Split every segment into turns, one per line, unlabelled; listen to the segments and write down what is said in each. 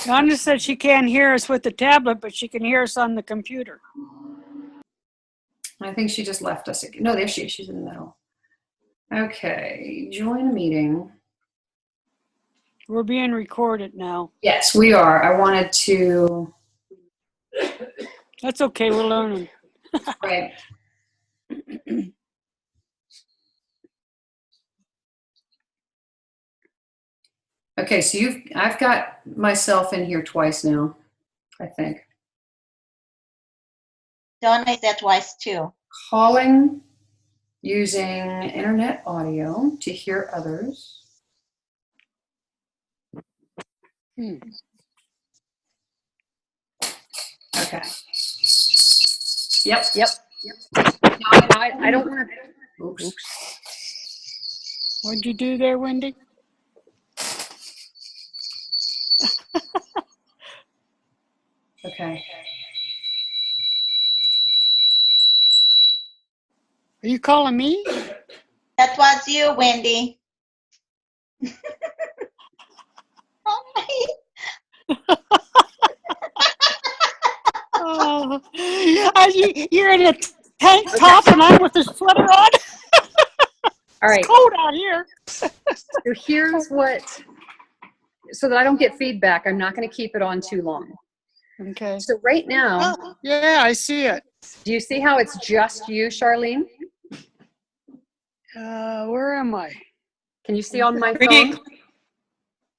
Donna said she can't hear us with the tablet, but she can hear us on the computer.
I think she just left us again. No, there she is. She's in the middle. Okay, join meeting.
We're being recorded now.
Yes, we are. I wanted to.
That's okay, we're learning.
Right. Okay, so I've got myself in here twice now, I think.
Donna is there twice too.
Calling using internet audio to hear others. Okay. Yep. No, I don't want to. Oops.
What'd you do there, Wendy?
Okay.
Are you calling me?
That was you, Wendy.
Oh, you're in a tank top and I'm with a sweater on.
All right.
It's cold out here.
So here's what, so that I don't get feedback, I'm not going to keep it on too long.
Okay.
So right now,
Oh, yeah, I see it.
do you see how it's just you, Charlene?
Where am I?
Can you see on my phone?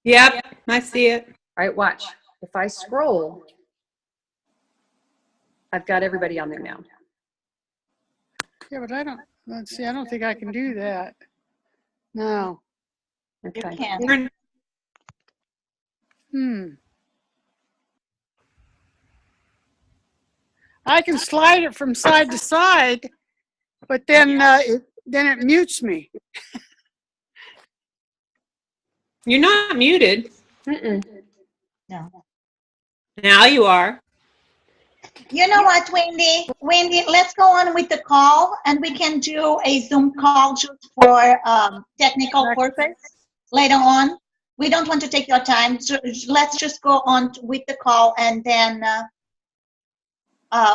Yep, I see it.
All right, watch. If I scroll, I've got everybody on there now.
Yeah, but let's see, I don't think I can do that. No.
You
Okay.
can.
I can slide it from side to side, but then it mutes me.
You're not muted.
Mm-mm.
No.
Now you are.
You know what, Wendy? Wendy, let's go on with the call, and we can do a Zoom call just for technical purpose later on. We don't want to take your time. So let's just go on with the call, and then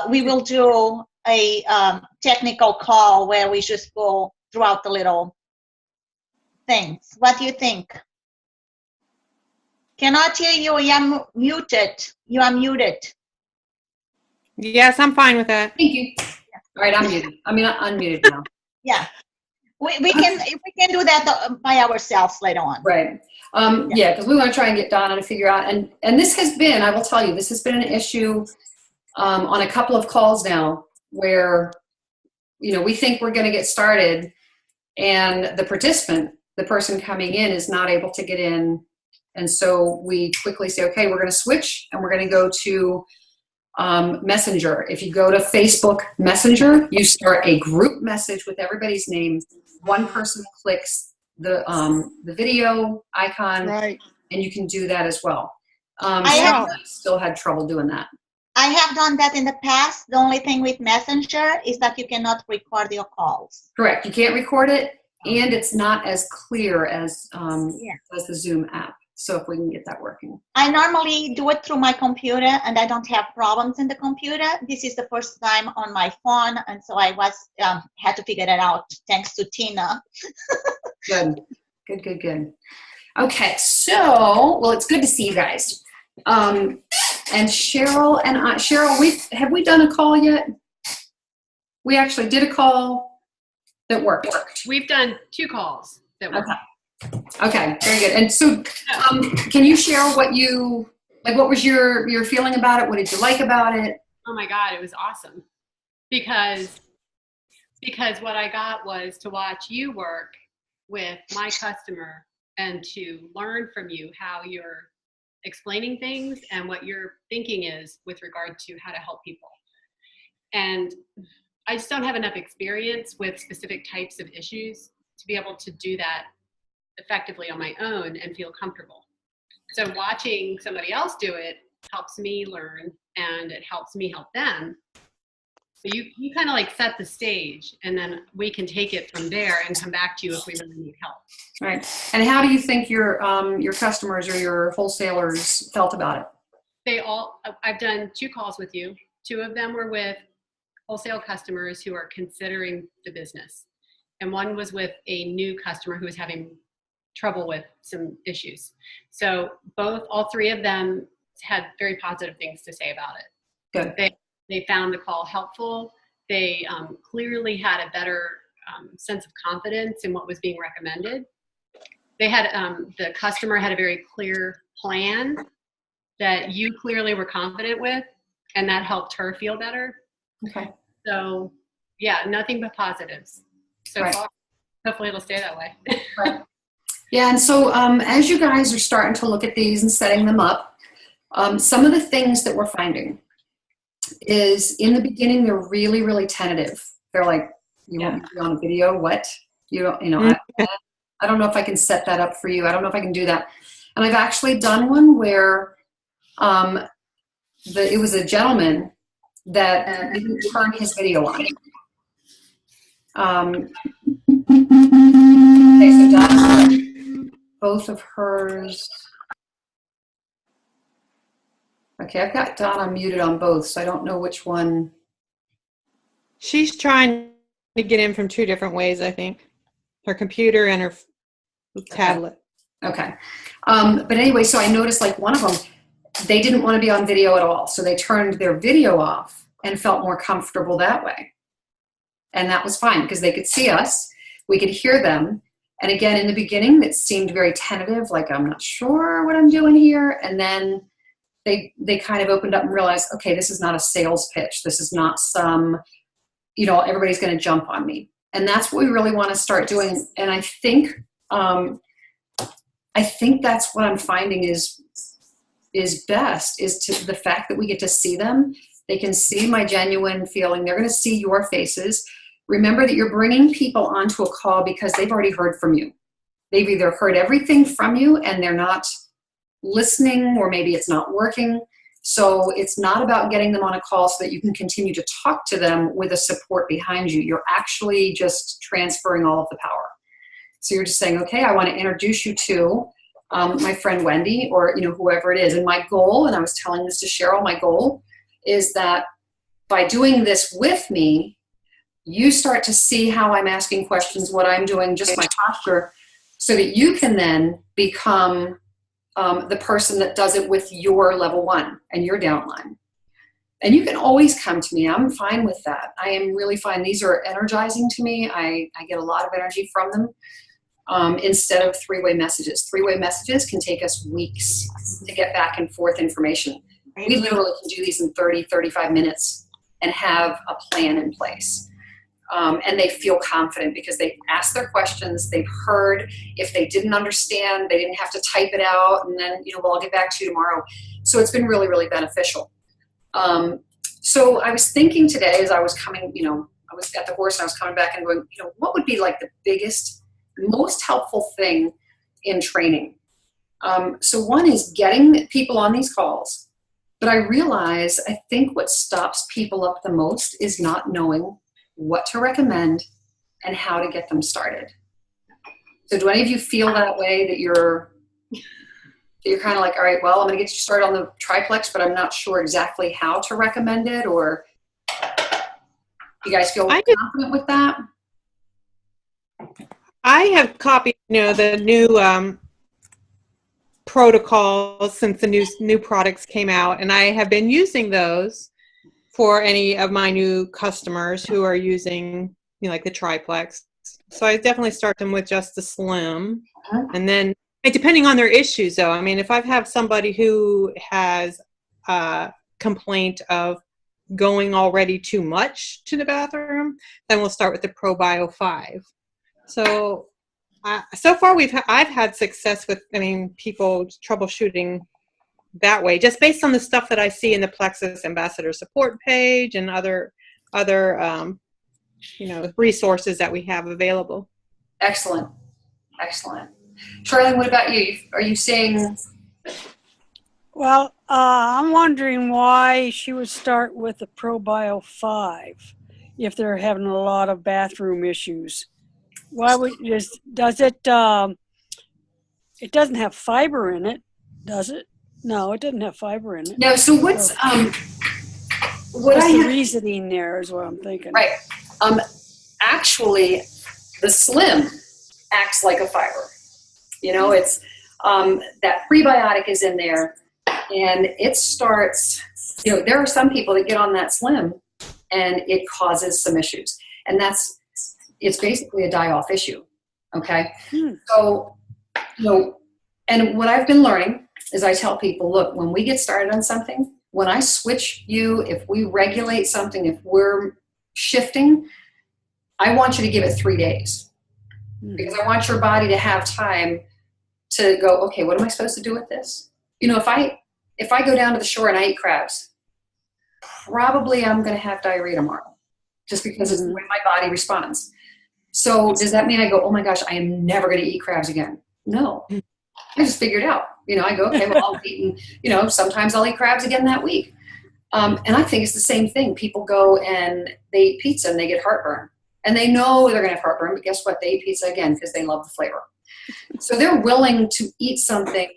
we will do a technical call where we just go throughout the little things. What do you think? Cannot hear you. You are muted. You are muted.
Yes, I'm fine with that.
Thank you. All right, I'm muted. I mean, unmuted now.
Yeah. We can do that by ourselves later on.
Right. Yeah, because we want to try and get Donna to figure out, and this has been, I will tell you, this has been an issue on a couple of calls now where, you know, we think we're going to get started and the participant, the person coming in, is not able to get in. And so we quickly say, okay, we're going to switch and we're going to go to Messenger. If you go to Facebook Messenger, you start a group message with everybody's name. One person clicks the video icon,
Right.
and you can do that as well.
I
still had trouble doing that.
I have done that in the past. The only thing with Messenger is that you cannot record your calls.
Correct. You can't record it, and it's not as clear as the Zoom app. So if we can get that working.
I normally do it through my computer, and I don't have problems in the computer. This is the first time on my phone, and so I was had to figure it out thanks to Tina.
Good. Okay, so, well, it's good to see you guys. And Cheryl and I, have we done a call yet? We actually did a call that worked.
We've done 2 calls that worked.
Okay, very good. And so, can you share what was your feeling about it? What did you like about it?
Oh my God, it was awesome. Because what I got was to watch you work with my customer and to learn from you how you're explaining things and what your thinking is with regard to how to help people. And I just don't have enough experience with specific types of issues to be able to do that effectively on my own and feel comfortable. So watching somebody else do it helps me learn, and it helps me help them. So you kind of like set the stage, and then we can take it from there and come back to you if we really need help.
Right. And how do you think your customers or your wholesalers felt about it?
I've done 2 calls with you. 2 of them were with wholesale customers who are considering the business. And one was with a new customer who was having trouble with some issues. So all 3 of them had very positive things to say about it.
Good.
They found the call helpful. They clearly had a better sense of confidence in what was being recommended. They had, the customer had a very clear plan that you clearly were confident with, and that helped her feel better.
Okay.
So yeah, nothing but positives so
Right.
far. Hopefully it'll stay that way.
Right. Yeah, and so as you guys are starting to look at these and setting them up, some of the things that we're finding is in the beginning, they're really, really tentative. They're like, you want me to be on a video? What? You don't, I don't know if I can set that up for you. I don't know if I can do that. And I've actually done one where it was a gentleman that didn't turn his video on. Okay, so Donna, both of hers. Okay, I've got Donna muted on both, so I don't know which one.
She's trying to get in from 2 different ways, I think. Her computer and her tablet.
Okay. But anyway, so I noticed like one of them, they didn't want to be on video at all. So they turned their video off and felt more comfortable that way. And that was fine because they could see us. We could hear them. And again, in the beginning, it seemed very tentative, like I'm not sure what I'm doing here. And then they kind of opened up and realized, okay, this is not a sales pitch. This is not some, everybody's going to jump on me. And that's what we really want to start doing. And I think that's what I'm finding is best, is to the fact that we get to see them. They can see my genuine feeling. They're going to see your faces. Remember that you're bringing people onto a call because they've already heard from you. They've either heard everything from you and they're not listening, or maybe it's not working. So it's not about getting them on a call so that you can continue to talk to them with a support behind you. You're actually just transferring all of the power. So you're just saying, okay, I want to introduce you to my friend Wendy, or whoever it is. And my goal, and I was telling this to Cheryl, my goal is that by doing this with me, you start to see how I'm asking questions, what I'm doing, just my posture, so that you can then become the person that does it with your level 1 and your downline. And you can always come to me. I'm fine with that. I am really fine. These are energizing to me. I get a lot of energy from them. Instead of 3-way messages. 3-way messages can take us weeks to get back and forth information. We literally can do these in 30, 35 minutes and have a plan in place. And they feel confident because they asked their questions, they've heard. If they didn't understand, they didn't have to type it out, and then, well, I'll get back to you tomorrow. So it's been really, really beneficial. So I was thinking today as I was coming, I was at the horse and I was coming back and going, what would be like the biggest, most helpful thing in training? So one is getting people on these calls, but I realize I think what stops people up the most is not knowing what to recommend and how to get them started. So do any of you feel that way, that you're kind of like, all right, well, I'm going to get you started on the triplex, but I'm not sure exactly how to recommend it? Or you guys feel confident with that?
I have copied, the new protocols since the new products came out, and I have been using those for any of my new customers who are using, like the triplex. So I definitely start them with just the slim, and then depending on their issues, though. I mean, if I have somebody who has a complaint of going already too much to the bathroom, then we'll start with the ProBio 5. So so far I've had success with, people troubleshooting that way, just based on the stuff that I see in the Plexus Ambassador support page and other resources that we have available.
Excellent. Charlene, what about you? Are you saying?
Well, I'm wondering why she would start with the ProBio 5 if they're having a lot of bathroom issues. Why would does it? It doesn't have fiber in it, does it? No, it doesn't have fiber in it.
No, so what's, what
Just
I
the
have,
Reasoning there is what I'm thinking.
right. Actually, the Slim acts like a fiber. You know, it's, that prebiotic is in there, and it starts, you know, there are some people that get on that Slim and it causes some issues. And it's basically a die-off issue, okay? So, you know, and what I've been learning is I tell people, look, when we get started on something, when I switch you, if we regulate something, if we're shifting, I want you to give it 3 days. Because I want your body to have time to go, okay, what am I supposed to do with this? You know, if I go down to the shore and I eat crabs, probably I'm going to have diarrhea tomorrow, just because it's the way my body responds. So does that mean I go, oh my gosh, I am never going to eat crabs again? No, I just figured out, you know, I go, okay, well, I'll eat, you know, sometimes I'll eat crabs again that week. And I think it's the same thing. People go and they eat pizza and they get heartburn, and they know they're going to have heartburn, but guess what? They eat pizza again because they love the flavor. So they're willing to eat something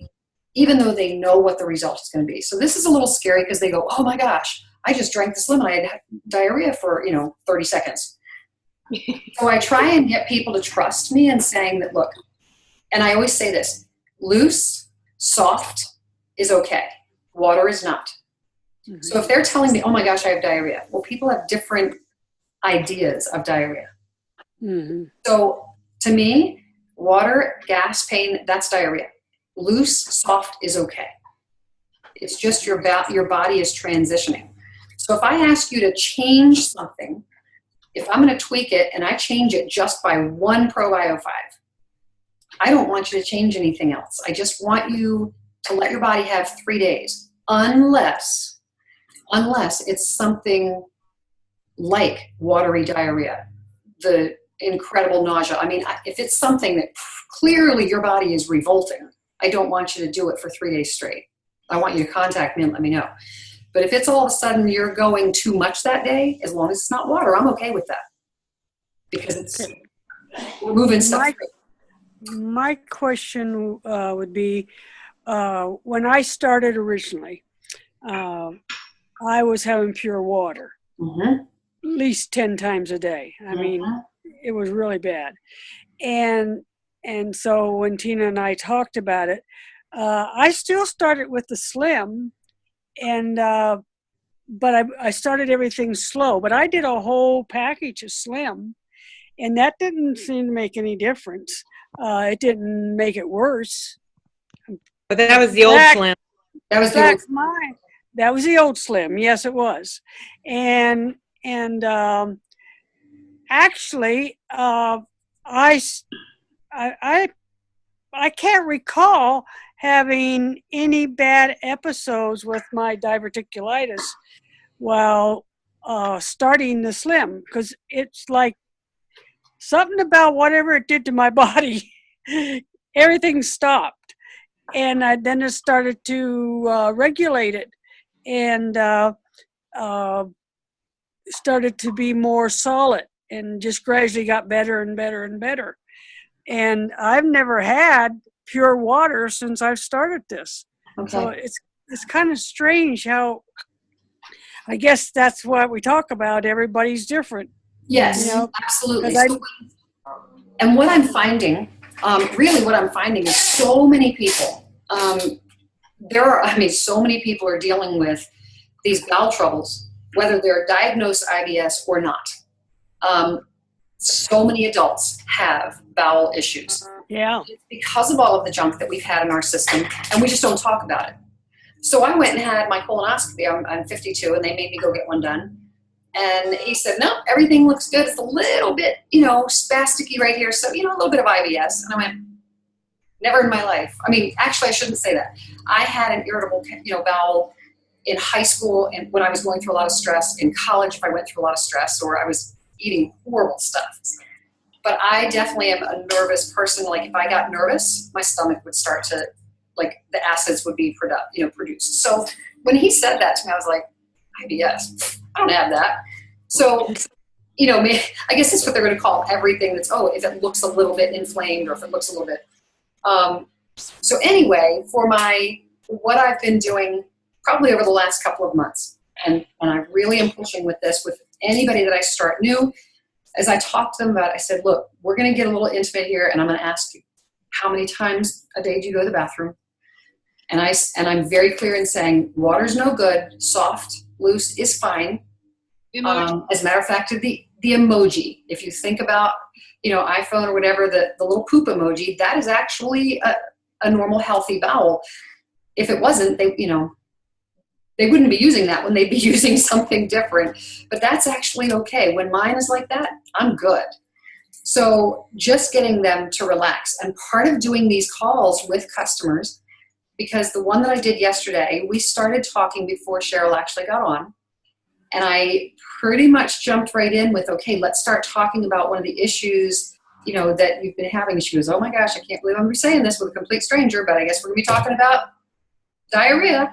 even though they know what the result is going to be. So this is a little scary because they go, oh my gosh, I just drank this lemon. I had diarrhea for, 30 seconds. So I try and get people to trust me in saying that, look, and I always say this, loose, soft is okay. Water is not. So if they're telling me, oh my gosh, I have diarrhea. Well, people have different ideas of diarrhea. So to me, water, gas, pain, that's diarrhea. Loose, soft is okay. It's just your body is transitioning. So if I ask you to change something, if I'm going to tweak it and I change it just by one ProBio 5, I don't want you to change anything else. I just want you to let your body have 3 days, unless it's something like watery diarrhea, the incredible nausea. I mean, if it's something that clearly your body is revolting, I don't want you to do it for 3 days straight. I want you to contact me and let me know. But if it's all of a sudden you're going too much that day, as long as it's not water, I'm okay with that. Because we're moving stuff through.
My question would be, when I started originally, I was having pure water, at least 10 times a day. I mean, it was really bad. And so when Tina and I talked about it, I still started with the Slim, and but I started everything slow. But I did a whole package of Slim, and that didn't seem to make any difference. It didn't make it worse.
But that was the old Slim.
That was the old
That was the old Slim. Yes, it was. And actually, I can't recall having any bad episodes with my diverticulitis while starting the Slim, because it's like something about whatever it did to my body, everything stopped. And then it started to regulate it, and started to be more solid, and just gradually got better and better and better. And I've never had pure water since I've started this. Okay. So it's kind of strange how, I guess that's what we talk about. Everybody's different.
Yes, absolutely. And what I'm finding, really what I'm finding is so many people, so many people are dealing with these bowel troubles, whether they're diagnosed IBS or not. So many adults have bowel issues.
Yeah.
It's because of all of the junk that we've had in our system, and we just don't talk about it. So I went and had my colonoscopy. I'm 52, and they made me go get one done. And he said, no, everything looks good. It's a little bit, spasticky right here. So, a little bit of IBS. And I went, never in my life. I mean, actually, I shouldn't say that. I had an irritable, bowel in high school, and when I was going through a lot of stress. In college, if I went through a lot of stress, or I was eating horrible stuff. But I definitely am a nervous person. Like, if I got nervous, my stomach would start to, the acids would be produced. So when he said that to me, I was like, IBS, I don't have that. So, I guess that's what they're going to call everything that's, if it looks a little bit inflamed, or if it looks a little bit. So anyway, for my what I've been doing probably over the last couple of months, and I really am pushing with this with anybody that I start new, as I talk to them about it, I said, look, we're going to get a little intimate here, and I'm going to ask you, how many times a day do you go to the bathroom? And I'm very clear in saying, water's no good, soft, loose is fine. As a matter of fact, the emoji, if you think about, iPhone or whatever, the little poop emoji, that is actually a normal, healthy bowel. If it wasn't, they wouldn't be using that when they'd be using something different. But that's actually okay. When mine is like that, I'm good. So just getting them to relax. And part of doing these calls with customers, because the one that I did yesterday, we started talking before Cheryl actually got on. And I pretty much jumped right in with, okay, let's start talking about one of the issues, that you've been having. She goes, oh my gosh, I can't believe I'm saying this with a complete stranger, but I guess we're going to be talking about diarrhea.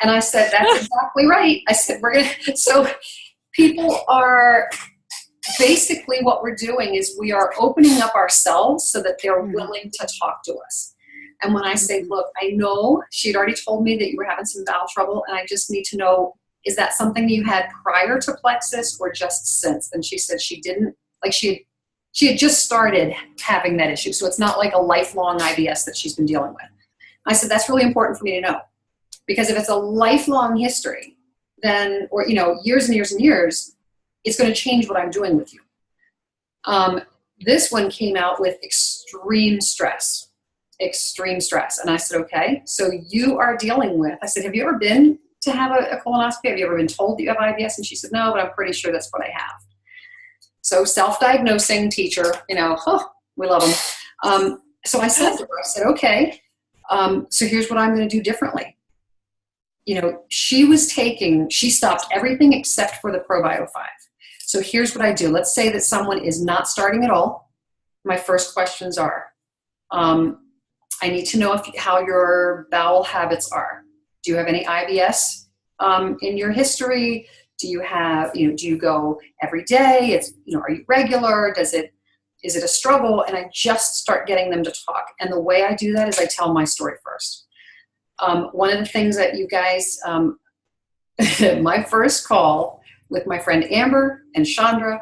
And I said, that's exactly right. I said, so people are, basically what we're doing is we are opening up ourselves so that they're willing to talk to us. And when I say, look, I know she'd already told me that you were having some bowel trouble, and I just need to know, is that something you had prior to Plexus or just since? And she said she didn't, like she had just started having that issue. So it's not like a lifelong IBS that she's been dealing with. I said, that's really important for me to know. Because if it's a lifelong history, then, or, years and years and years, it's going to change what I'm doing with you. This one came out with extreme stress. And I said, okay, so you are dealing with, I said, have you ever been to have a colonoscopy? Have you ever been told that you have IBS? And she said, no, but I'm pretty sure that's what I have. So self-diagnosing teacher, we love them. So I said to her, okay, so here's what I'm going to do differently. She stopped everything except for the ProBio 5. So here's what I do. Let's say that someone is not starting at all. My first questions are, I need to know how your bowel habits are. Do you have any IBS in your history? Do you have, do you go every day? Are you regular? Is it a struggle? And I just start getting them to talk. And the way I do that is I tell my story first. One of the things that you guys, my first call with my friend Amber and Chandra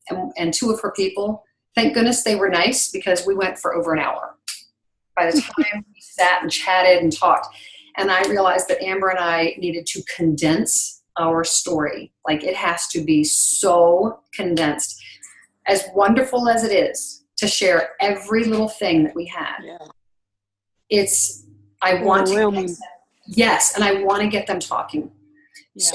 and two of her people, thank goodness they were nice because we went for over an hour. By the time we sat and chatted and talked, and I realized that Amber and I needed to condense our story. Like, it has to be so condensed. As wonderful as it is to share every little thing that we had, I want to get them, yes, and I want to get them talking. Yeah.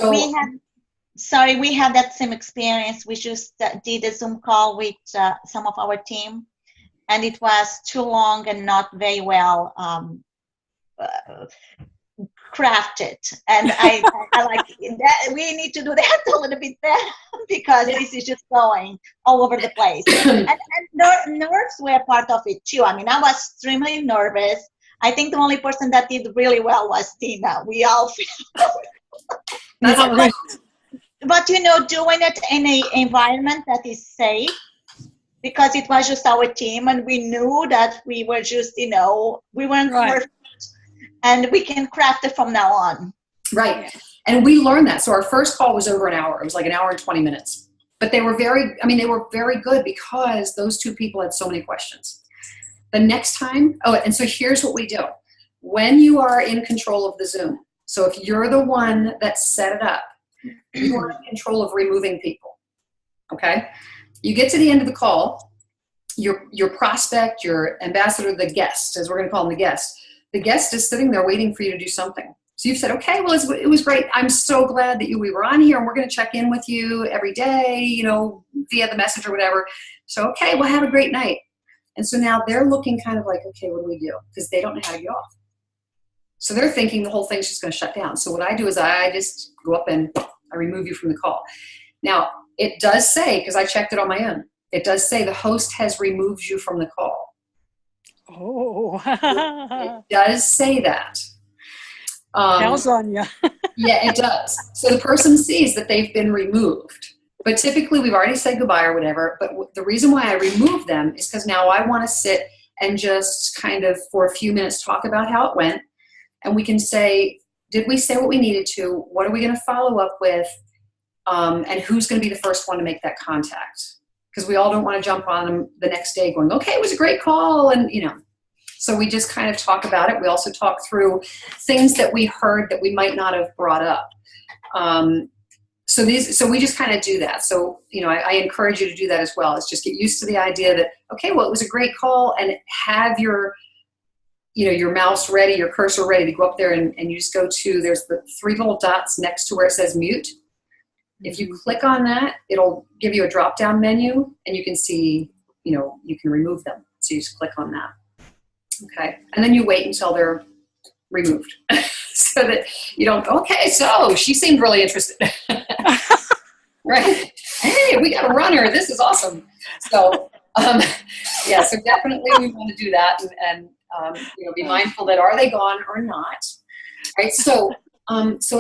So
we had that same experience. We just did a Zoom call with some of our team, and it was too long and not very well crafted. And I like that. We need to do that a little bit better because this is just going all over the place. and nerves were part of it too. I mean, I was extremely nervous. I think the only person that did really well was Tina. We all feel. But doing it in an environment that is safe, because it was just our team, and we knew that we were just, we weren't perfect, and we can craft it from now on.
Right. Yeah. And we learned that. So our first call was over an hour. It was like an hour and 20 minutes. But they were very good because those two people had so many questions. The next time, and so here's what we do. When you are in control of the Zoom, so if you're the one that set it up, you are in control of removing people, okay? You get to the end of the call, your prospect, your ambassador, the guest, as we're going to call him, the guest is sitting there waiting for you to do something. So you've said, okay, well, it was great. I'm so glad that we were on here, and we're going to check in with you every day, via the message or whatever. So, okay, well, have a great night. And so now they're looking kind of like, okay, what do we do? Because they don't know how to get off. So they're thinking the whole thing's just going to shut down. So what I do is I just go up and I remove you from the call. Now, it does say, because I checked it on my own, it does say the host has removed you from the call.
Oh.
It does say that.
Hell's on you.
Yeah, it does. So the person sees that they've been removed. But typically we've already said goodbye or whatever. But the reason why I remove them is because now I want to sit and just kind of for a few minutes talk about how it went. and we can say, did we say what we needed to? What are we going to follow up with? And who's going to be the first one to make that contact? Because we all don't want to jump on them the next day going, okay, it was a great call. And, so we just kind of talk about it. We also talk through things that we heard that we might not have brought up. So we just kind of do that. So, I encourage you to do that as well. Is just get used to the idea that, okay, well, it was a great call, and have your mouse ready, your cursor ready to go up there, and you just go to, there's the 3 little dots next to where it says mute. If you click on that, it'll give you a drop-down menu, and you can see, you can remove them. So you just click on that. Okay. And then you wait until they're removed so that you don't, okay, so she seemed really interested. Right. Hey, we got a runner. This is awesome. So, so definitely we want to do that and be mindful that are they gone or not. Right. So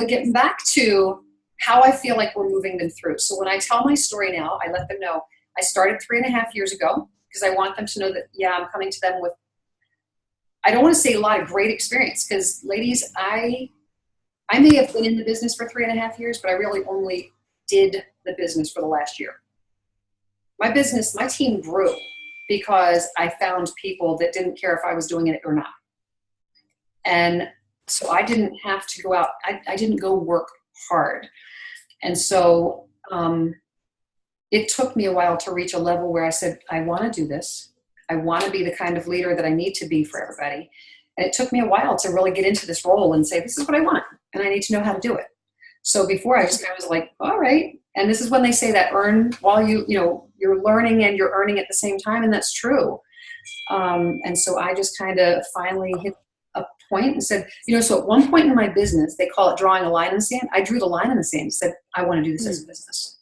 getting back to how I feel like we're moving them through. So when I tell my story now, I let them know I started 3.5 years ago because I want them to know that, I'm coming to them with, I don't want to say a lot of great experience because ladies, I may have been in the business for 3.5 years, but I really only did the business for the last year. My team grew because I found people that didn't care if I was doing it or not. And so I didn't have to go out. I didn't go work hard. And so it took me a while to reach a level where I said, I want to do this. I want to be the kind of leader that I need to be for everybody. And it took me a while to really get into this role and say, this is what I want, and I need to know how to do it. So before I was like, all right. And this is when they say that earn while you're learning and you're earning at the same time. And that's true. And so I just kind of finally hit a point and said, so at one point in my business, they call it drawing a line in the sand. I drew the line in the sand and said, I want to do this as a business.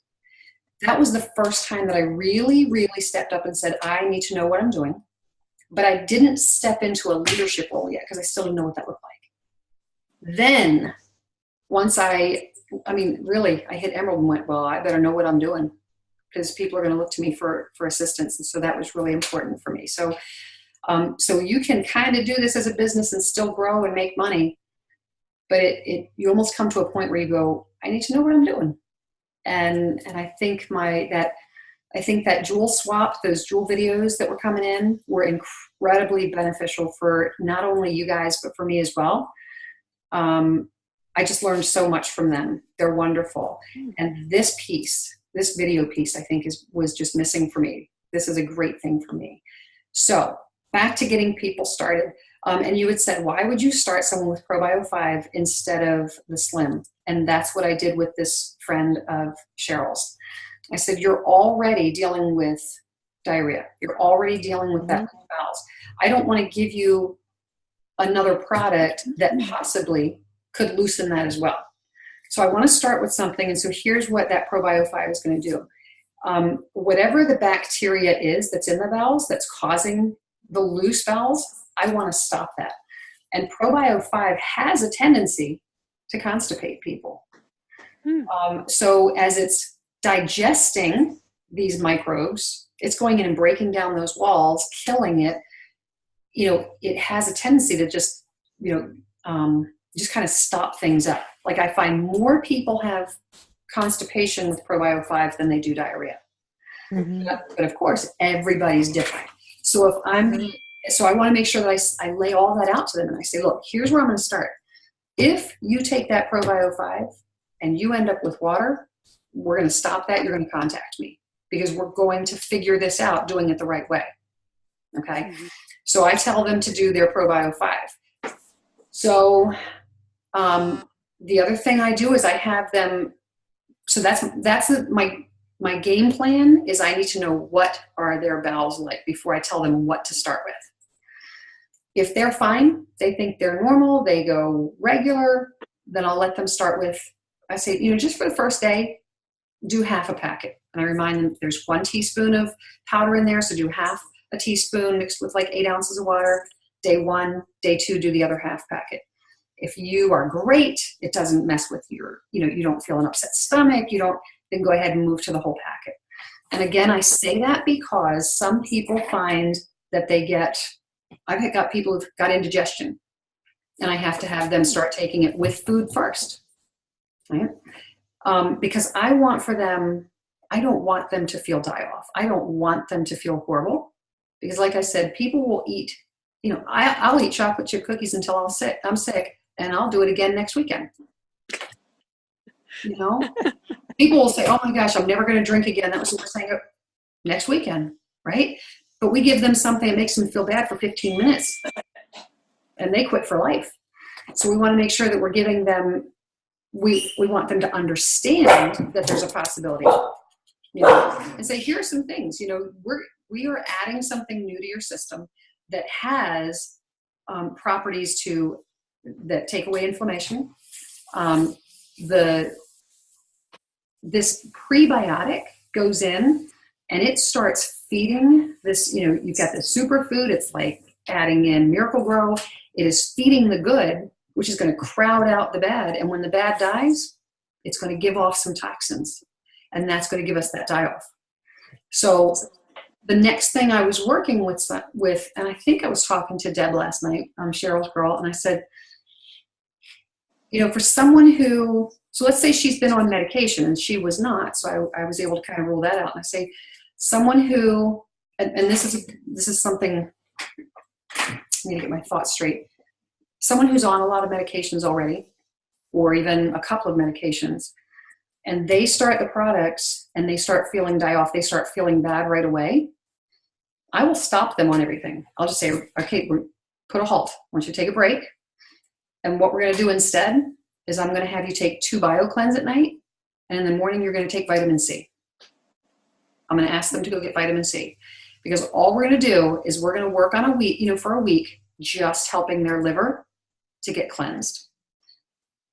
That was the first time that I really, really stepped up and said, I need to know what I'm doing. But I didn't step into a leadership role yet because I still didn't know what that looked like. Then once I hit Emerald and went, well, I better know what I'm doing because people are going to look to me for assistance. And so that was really important for me. So you can kind of do this as a business and still grow and make money. But you almost come to a point where you go, I need to know what I'm doing. And I think that Jewel swap, those Jewel videos that were coming in were incredibly beneficial for not only you guys, but for me as well. I just learned so much from them. They're wonderful. And this video piece, I think was just missing for me. This is a great thing for me. So back to getting people started. And you had said, why would you start someone with ProBio 5 instead of the Slim? And that's what I did with this friend of Cheryl's. I said, you're already dealing with diarrhea. You're already dealing with that bowels. I don't want to give you another product that possibly could loosen that as well. So I want to start with something. And so here's what that ProBio 5 is going to do. Whatever the bacteria is that's in the bowels that's causing the loose bowels, I want to stop that. And ProBio 5 has a tendency to constipate people. So as it's digesting these microbes, it's going in and breaking down those walls, killing it. It has a tendency to just kind of stop things up. Like I find more people have constipation with ProBio 5 than they do diarrhea. Mm-hmm. But of course, everybody's different. So I want to make sure that I lay all that out to them and I say, look, here's where I'm going to start. If you take that ProBio 5 and you end up with water, we're going to stop that. You're going to contact me because we're going to figure this out doing it the right way. Okay. Mm-hmm. So I tell them to do their ProBio 5. So the other thing I do is I have them. So that's my game plan is I need to know what are their bowels like before I tell them what to start with. If they're fine, they think they're normal, they go regular, then I'll let them start with, I say, just for the first day, do half a packet. And I remind them there's 1 teaspoon of powder in there, so do half a teaspoon mixed with like 8 ounces of water. Day 1, day 2, do the other half packet. If you are great, it doesn't mess with your, you don't feel an upset stomach, then go ahead and move to the whole packet. And again, I say that because some people find that I've got people who've got indigestion. and I have to have them start taking it with food first, right? Because I don't want them to feel die off. I don't want them to feel horrible, because like I said, people will eat, I'll eat chocolate chip cookies until I'm sick, and I'll do it again next weekend. People will say, oh my gosh, I'm never going to drink again. That was what we're saying next weekend, right? But we give them something that makes them feel bad for 15 minutes, and they quit for life. So we want to make sure that we're giving them, we want them to understand that there's a possibility, and say, here are some things, we are adding something new to your system that has properties that take away inflammation. This prebiotic goes in and it starts feeding this, you've got the superfood. It's like adding in Miracle-Gro. It is feeding the good, which is going to crowd out the bad. And when the bad dies, it's going to give off some toxins, and that's going to give us that die-off. So the next thing I was working with, and I think I was talking to Deb last night, Cheryl's girl, and I said, for someone who, so let's say she's been on medication and she was not, so I was able to kind of rule that out. And I say, someone who, and this is something, I need to get my thoughts straight. Someone who's on a lot of medications already, or even a couple of medications, and they start the products and they start feeling die off, they start feeling bad right away, I will stop them on everything. I'll just say, okay, put a halt. I want you to take a break. And what we're going to do instead is I'm going to have you take 2 BioCleanse at night, and in the morning you're going to take vitamin C. I'm going to ask them to go get vitamin C, because all we're going to do is we're going to work on a week, for a week, just helping their liver to get cleansed.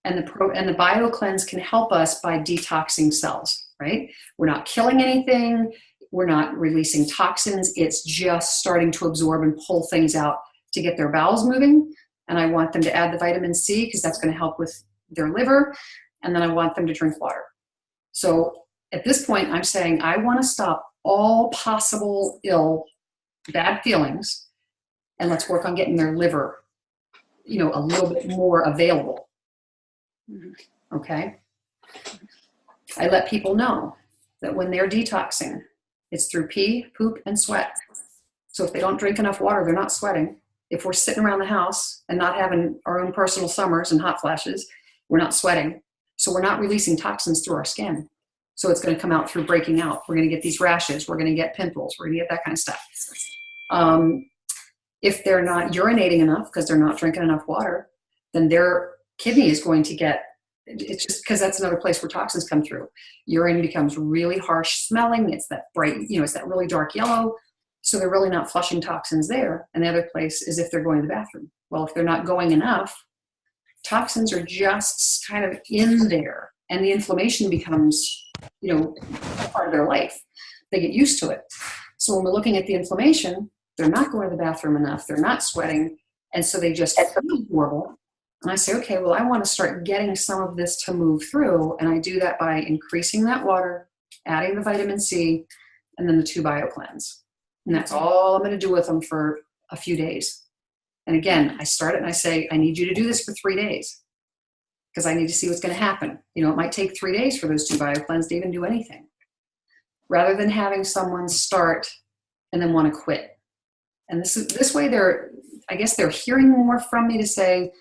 And the BioCleanse can help us by detoxing cells, right? We're not killing anything. We're not releasing toxins. It's just starting to absorb and pull things out to get their bowels moving. And I want them to add the vitamin C, because that's going to help with their liver. And then I want them to drink water. So at this point, I'm saying I want to stop all possible bad feelings, and let's work on getting their liver, a little bit more available. Okay? I let people know that when they're detoxing, it's through pee, poop, and sweat. So if they don't drink enough water, they're not sweating. If we're sitting around the house and not having our own personal summers and hot flashes, we're not sweating. So we're not releasing toxins through our skin. So it's going to come out through breaking out. We're going to get these rashes. We're going to get pimples. We're going to get that kind of stuff. If they're not urinating enough because they're not drinking enough water, then their kidney is going to get, it's just because that's another place where toxins come through. Urine becomes really harsh smelling. It's that bright, it's that really dark yellow. So they're really not flushing toxins there. And the other place is if they're going to the bathroom. Well, if they're not going enough, toxins are just kind of in there, and the inflammation becomes, part of their life. They get used to it. So when we're looking at the inflammation, they're not going to the bathroom enough. They're not sweating. And so they just feel horrible. And I say, okay, well, I want to start getting some of this to move through. And I do that by increasing that water, adding the vitamin C, and then the 2 BioCleanse. And that's all I'm going to do with them for a few days. And again, I start it and I say, I need you to do this for 3 days, because I need to see what's going to happen. It might take 3 days for those 2 BioCleanse to even do anything, rather than having someone start and then want to quit. And this way I guess they're hearing more from me to say,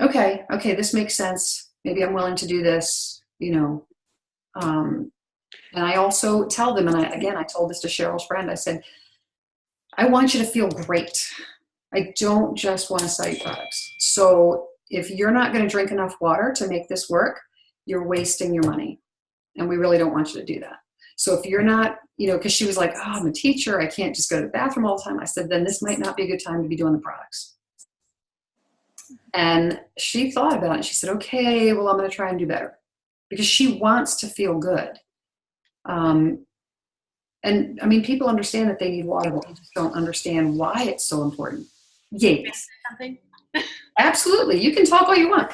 okay, this makes sense. Maybe I'm willing to do this, and I also tell them, and I told this to Cheryl's friend, I said, I want you to feel great. I don't just want to sell you products. So if you're not going to drink enough water to make this work, you're wasting your money. And we really don't want you to do that. So if you're not, because she was like, oh, I'm a teacher, I can't just go to the bathroom all the time. I said, then this might not be a good time to be doing the products. And she thought about it. She said, okay, well, I'm going to try and do better, because she wants to feel good. And I mean, people understand that they need water, but they just don't understand why it's so important. Yes.
Something?
Absolutely. You can talk all you want.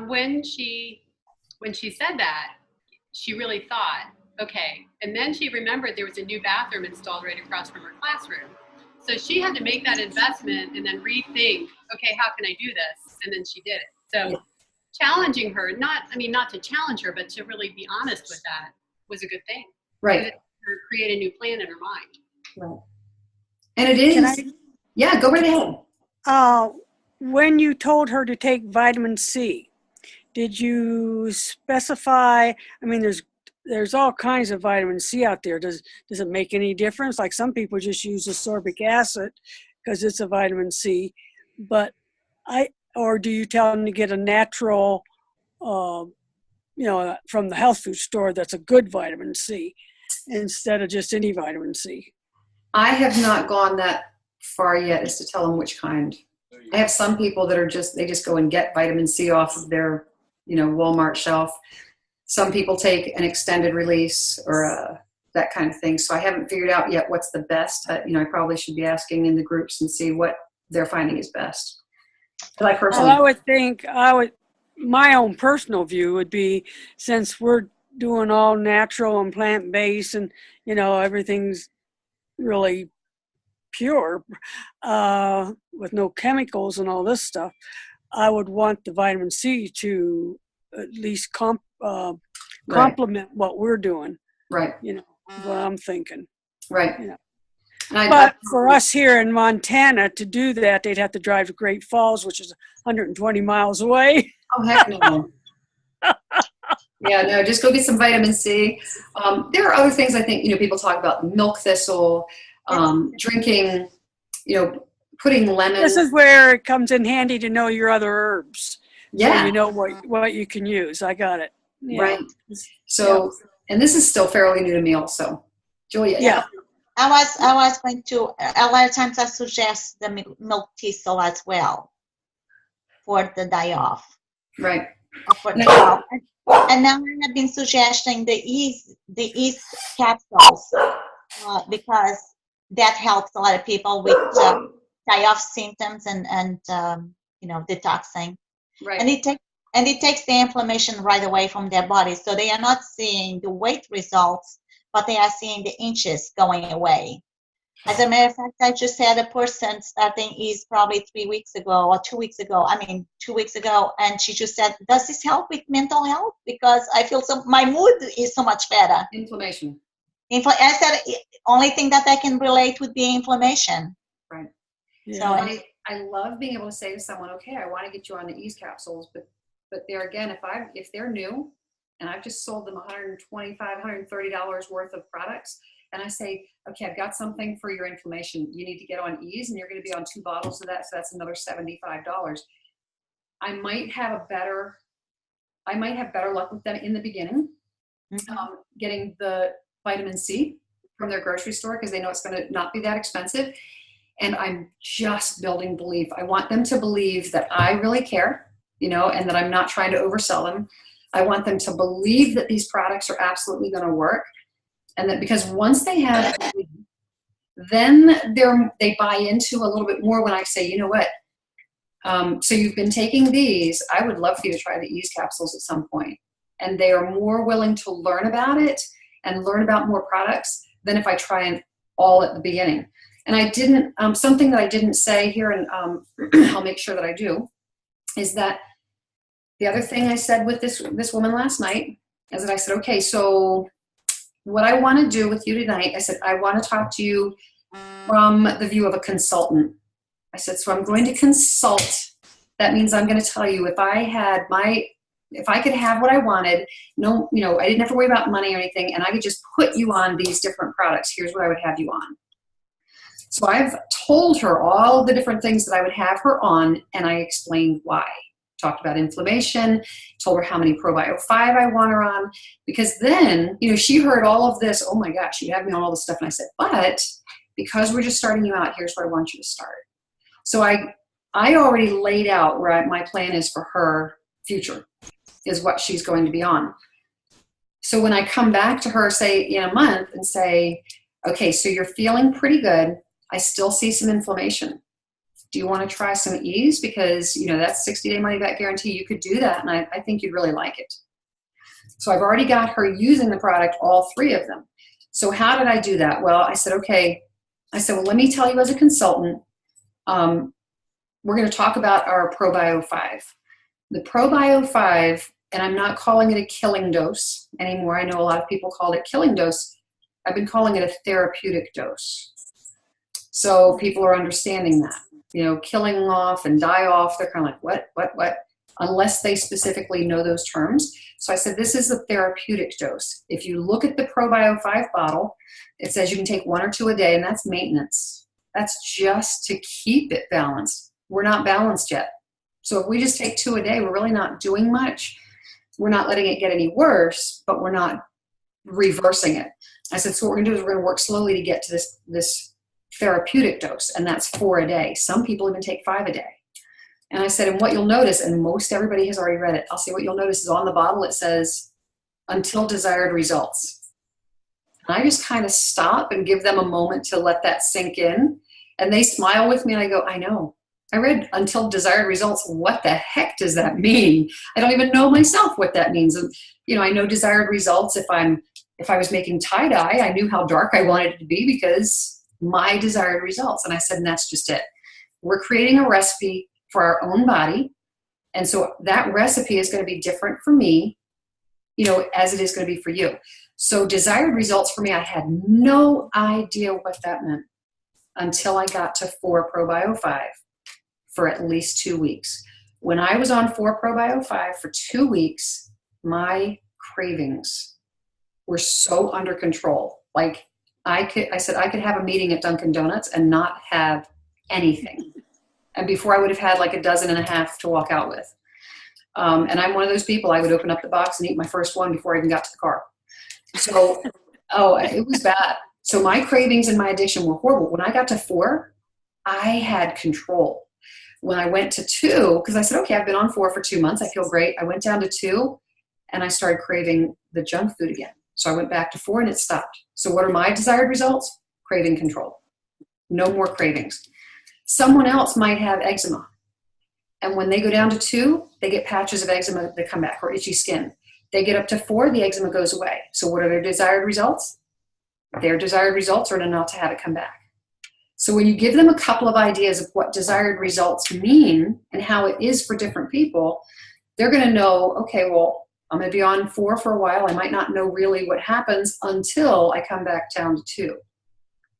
When she said that, she really thought, okay. And then she remembered there was a new bathroom installed right across from her classroom. So she had to make that investment and then rethink, okay, how can I do this? And then she did it. So challenging her, not to challenge her, but to really be honest with that was a good thing.
Right.
To create a new plan in her mind.
Right. And it is. Yeah, go right ahead.
When you told her to take vitamin C, did you specify? I mean, there's all kinds of vitamin C out there. Does it make any difference? Like some people just use ascorbic acid because it's a vitamin C, but or do you tell them to get a natural, from the health food store that's a good vitamin C instead of just any vitamin C?
I have not gone that far yet as to tell them which kind. I have some people that they just go and get vitamin C off of their, Walmart shelf. Some people take an extended release or that kind of thing. So I haven't figured out yet what's the best. I probably should be asking in the groups and see what they're finding is best. But
I would think my own personal view would be, since we're doing all natural and plant-based and, everything's really pure, with no chemicals and all this stuff, I would want the vitamin C to at least complement what we're doing.
Right.
What I'm thinking.
Right.
But for us here in Montana to do that, they'd have to drive to Great Falls, which is 120 miles away.
Oh, heck no. Yeah, no, just go get some vitamin C. There are other things I think, people talk about milk thistle, drinking, putting lemon.
This is where it comes in handy to know your other herbs.
Yeah.
So you know what you can use. I got it. Yeah.
Right. So, and this is still fairly new to me also. Julia.
Yeah.
I was going to, a lot of times I suggest the milk thistle as well for the die-off.
Right.
For the die-off. And now I have been suggesting the yeast capsules because that helps a lot of people with die-off symptoms and detoxing.
Right.
And it takes the inflammation right away from their body, so they are not seeing the weight results, but they are seeing the inches going away. As a matter of fact, I just had a person starting is probably 3 weeks ago or 2 weeks ago. 2 weeks ago, and she just said, "Does this help with mental health? Because I feel my mood is so much better."
Inflammation.
I said, only thing that I can relate would be inflammation.
Right.
Yeah.
So I love being able to say to someone, okay, I want to get you on the yeast capsules, but there again, if they're new and I've just sold them $125, $130 worth of products, and I say, okay, I've got something for your inflammation. You need to get on ease, and you're going to be on 2 bottles of that, so that's another $75. I might have better luck with them in the beginning, getting the vitamin C from their grocery store because they know it's going to not be that expensive. And I'm just building belief. I want them to believe that I really care, and that I'm not trying to oversell them. I want them to believe that these products are absolutely going to work. And that because once they have, then they buy into a little bit more when I say, you know what? So you've been taking these. I would love for you to try the yeast capsules at some point. And they are more willing to learn about it and learn about more products than if I try and all at the beginning. And I didn't, something that I didn't say here, and I'll make sure that I do, is that the other thing I said with this woman last night is that I said, okay, so what I want to do with you tonight, I said, I want to talk to you from the view of a consultant. I said, so I'm going to consult. That means I'm going to tell you if I could have what I wanted, I didn't have to worry about money or anything, and I could just put you on these different products, here's what I would have you on. So I've told her all the different things that I would have her on, and I explained why. Talked about inflammation, told her how many Probio 5 I want her on, because then, she heard all of this, oh my gosh, you have me on all this stuff, and I said, but because we're just starting you out, here's where I want you to start. So I already laid out where my plan is for her future, is what she's going to be on. So when I come back to her, say in a month, and say, okay, so you're feeling pretty good, I still see some inflammation. Do you want to try some ease? Because, that's 60-day money-back guarantee. You could do that, and I think you'd really like it. So I've already got her using the product, all 3 of them. So how did I do that? Well, I said, okay, I said, well, let me tell you as a consultant, we're going to talk about our ProBio 5. The ProBio 5, and I'm not calling it a killing dose anymore. I know a lot of people called it killing dose. I've been calling it a therapeutic dose. So people are understanding that. You know, killing off and die off, they're kind of like, what? Unless they specifically know those terms. So I said, this is the therapeutic dose. If you look at the ProBio 5 bottle, it says you can take 1 or 2 a day, and that's maintenance. That's just to keep it balanced. We're not balanced yet. So if we just take 2 a day, we're really not doing much. We're not letting it get any worse, but we're not reversing it. I said, so what we're gonna do is we're gonna work slowly to get to this therapeutic dose, and that's 4 a day. Some people even take 5 a day. And I said, and what you'll notice, and most everybody has already read it, I'll say what you'll notice is on the bottle it says, until desired results. And I just kind of stop and give them a moment to let that sink in. And they smile with me and I go, I know. I read until desired results. What the heck does that mean? I don't even know myself what that means. And, you know, I know desired results. If I was making tie-dye, I knew how dark I wanted it to be because my desired results. And I said, and that's just it. We're creating a recipe for our own body. And so that recipe is going to be different for me, you know, as it is going to be for you. So desired results for me, I had no idea what that meant until I got to 4 ProBio 5 for at least 2 weeks. When I was on 4 ProBio 5 for 2 weeks, my cravings were so under control. Like I said I could have a meeting at Dunkin' Donuts and not have anything. And before I would have had like 1.5 dozen to walk out with. And I'm one of those people, I would open up the box and eat my first one before I even got to the car. So, it was bad. So my cravings and my addiction were horrible. When I got to 4, I had control. When I went to 2, because I said, okay, I've been on 4 for 2 months. I feel great. I went down to 2 and I started craving the junk food again. So I went back to 4 and it stopped. So what are my desired results? Craving control. No more cravings. Someone else might have eczema. And when they go down to 2, they get patches of eczema that come back or itchy skin. They get up to 4, the eczema goes away. So what are their desired results? Their desired results are to not to have it come back. So when you give them a couple of ideas of what desired results mean and how it is for different people, they're going to know, okay, well, I'm going to be on 4 for a while. I might not know really what happens until I come back down to 2.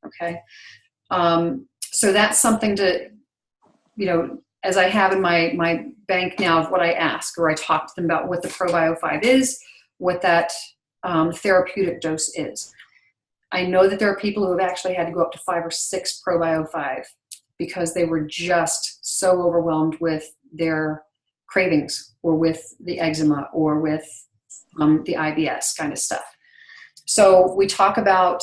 Okay. So that's something to, you know, as I have in my bank now of what I ask, or I talk to them about what the ProBio 5 is, what that therapeutic dose is. I know that there are people who have actually had to go up to 5 or 6 ProBio 5 because they were just so overwhelmed with their cravings or with the eczema or with the IBS kind of stuff. So we talk about,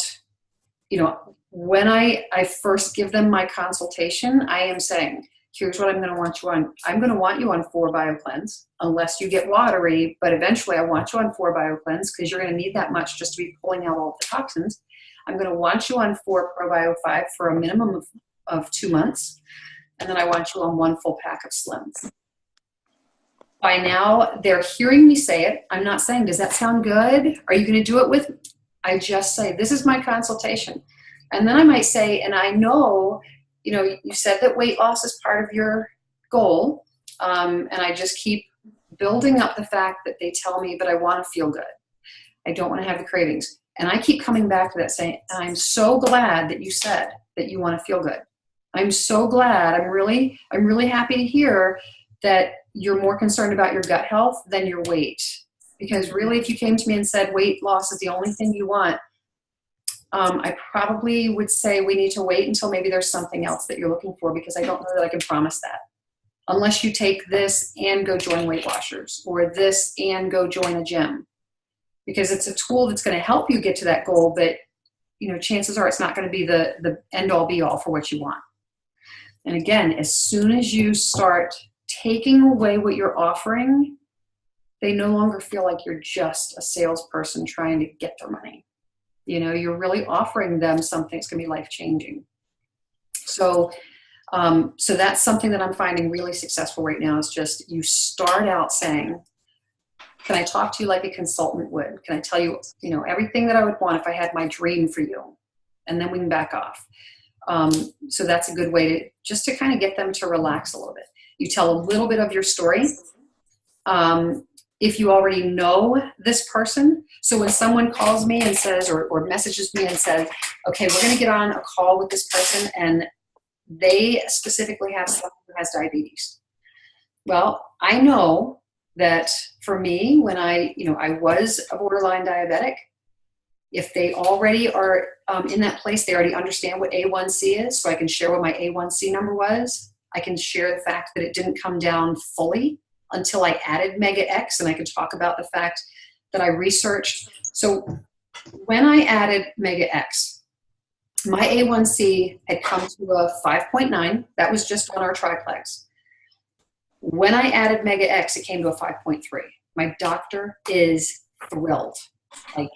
you know, when I first give them my consultation, I am saying, here's what I'm going to want you on. I'm going to want you on 4 BioCleanse, unless you get watery, but eventually I want you on 4 BioCleanse because you're going to need that much just to be pulling out all the toxins. I'm going to want you on 4 ProBio 5 for a minimum of 2 months, and then I want you on 1 full pack of Slims. By now, they're hearing me say it. I'm not saying, does that sound good? Are you going to do it with me? I just say, this is my consultation. And then I might say, and I know, you know, you said that weight loss is part of your goal. And I just keep building up the fact that they tell me, but I want to feel good. I don't want to have the cravings. And I keep coming back to that saying, I'm so glad that you said that you want to feel good. I'm so glad. I'm really happy to hear that you're more concerned about your gut health than your weight. Because really, if you came to me and said weight loss is the only thing you want, I probably would say we need to wait until maybe there's something else that you're looking for, because I don't know that I can promise that. Unless you take this and go join Weight Watchers, or this and go join a gym. Because it's a tool that's going to help you get to that goal, but you know, chances are it's not going to be the end all be all for what you want. And again, as soon as you start taking away what you're offering, they no longer feel like you're just a salesperson trying to get their money. You know, you're really offering them something that's going to be life-changing. So that's something that I'm finding really successful right now, is just you start out saying, can I talk to you like a consultant would? Can I tell you, you know, everything that I would want if I had my dream for you? And then we can back off. So that's a good way to just to kind of get them to relax a little bit. You tell a little bit of your story. If you already know this person, so when someone calls me and says, or messages me and says, okay, we're going to get on a call with this person and they specifically have someone who has diabetes. Well, I know that for me, when I was a borderline diabetic, if they already are in that place, they already understand what A1C is, so I can share what my A1C number was. I can share the fact that it didn't come down fully until I added Mega X, and I can talk about the fact that I researched. So when I added Mega X, my A1C had come to a 5.9. That was just on our triplex. When I added Mega X, it came to a 5.3. My doctor is thrilled, like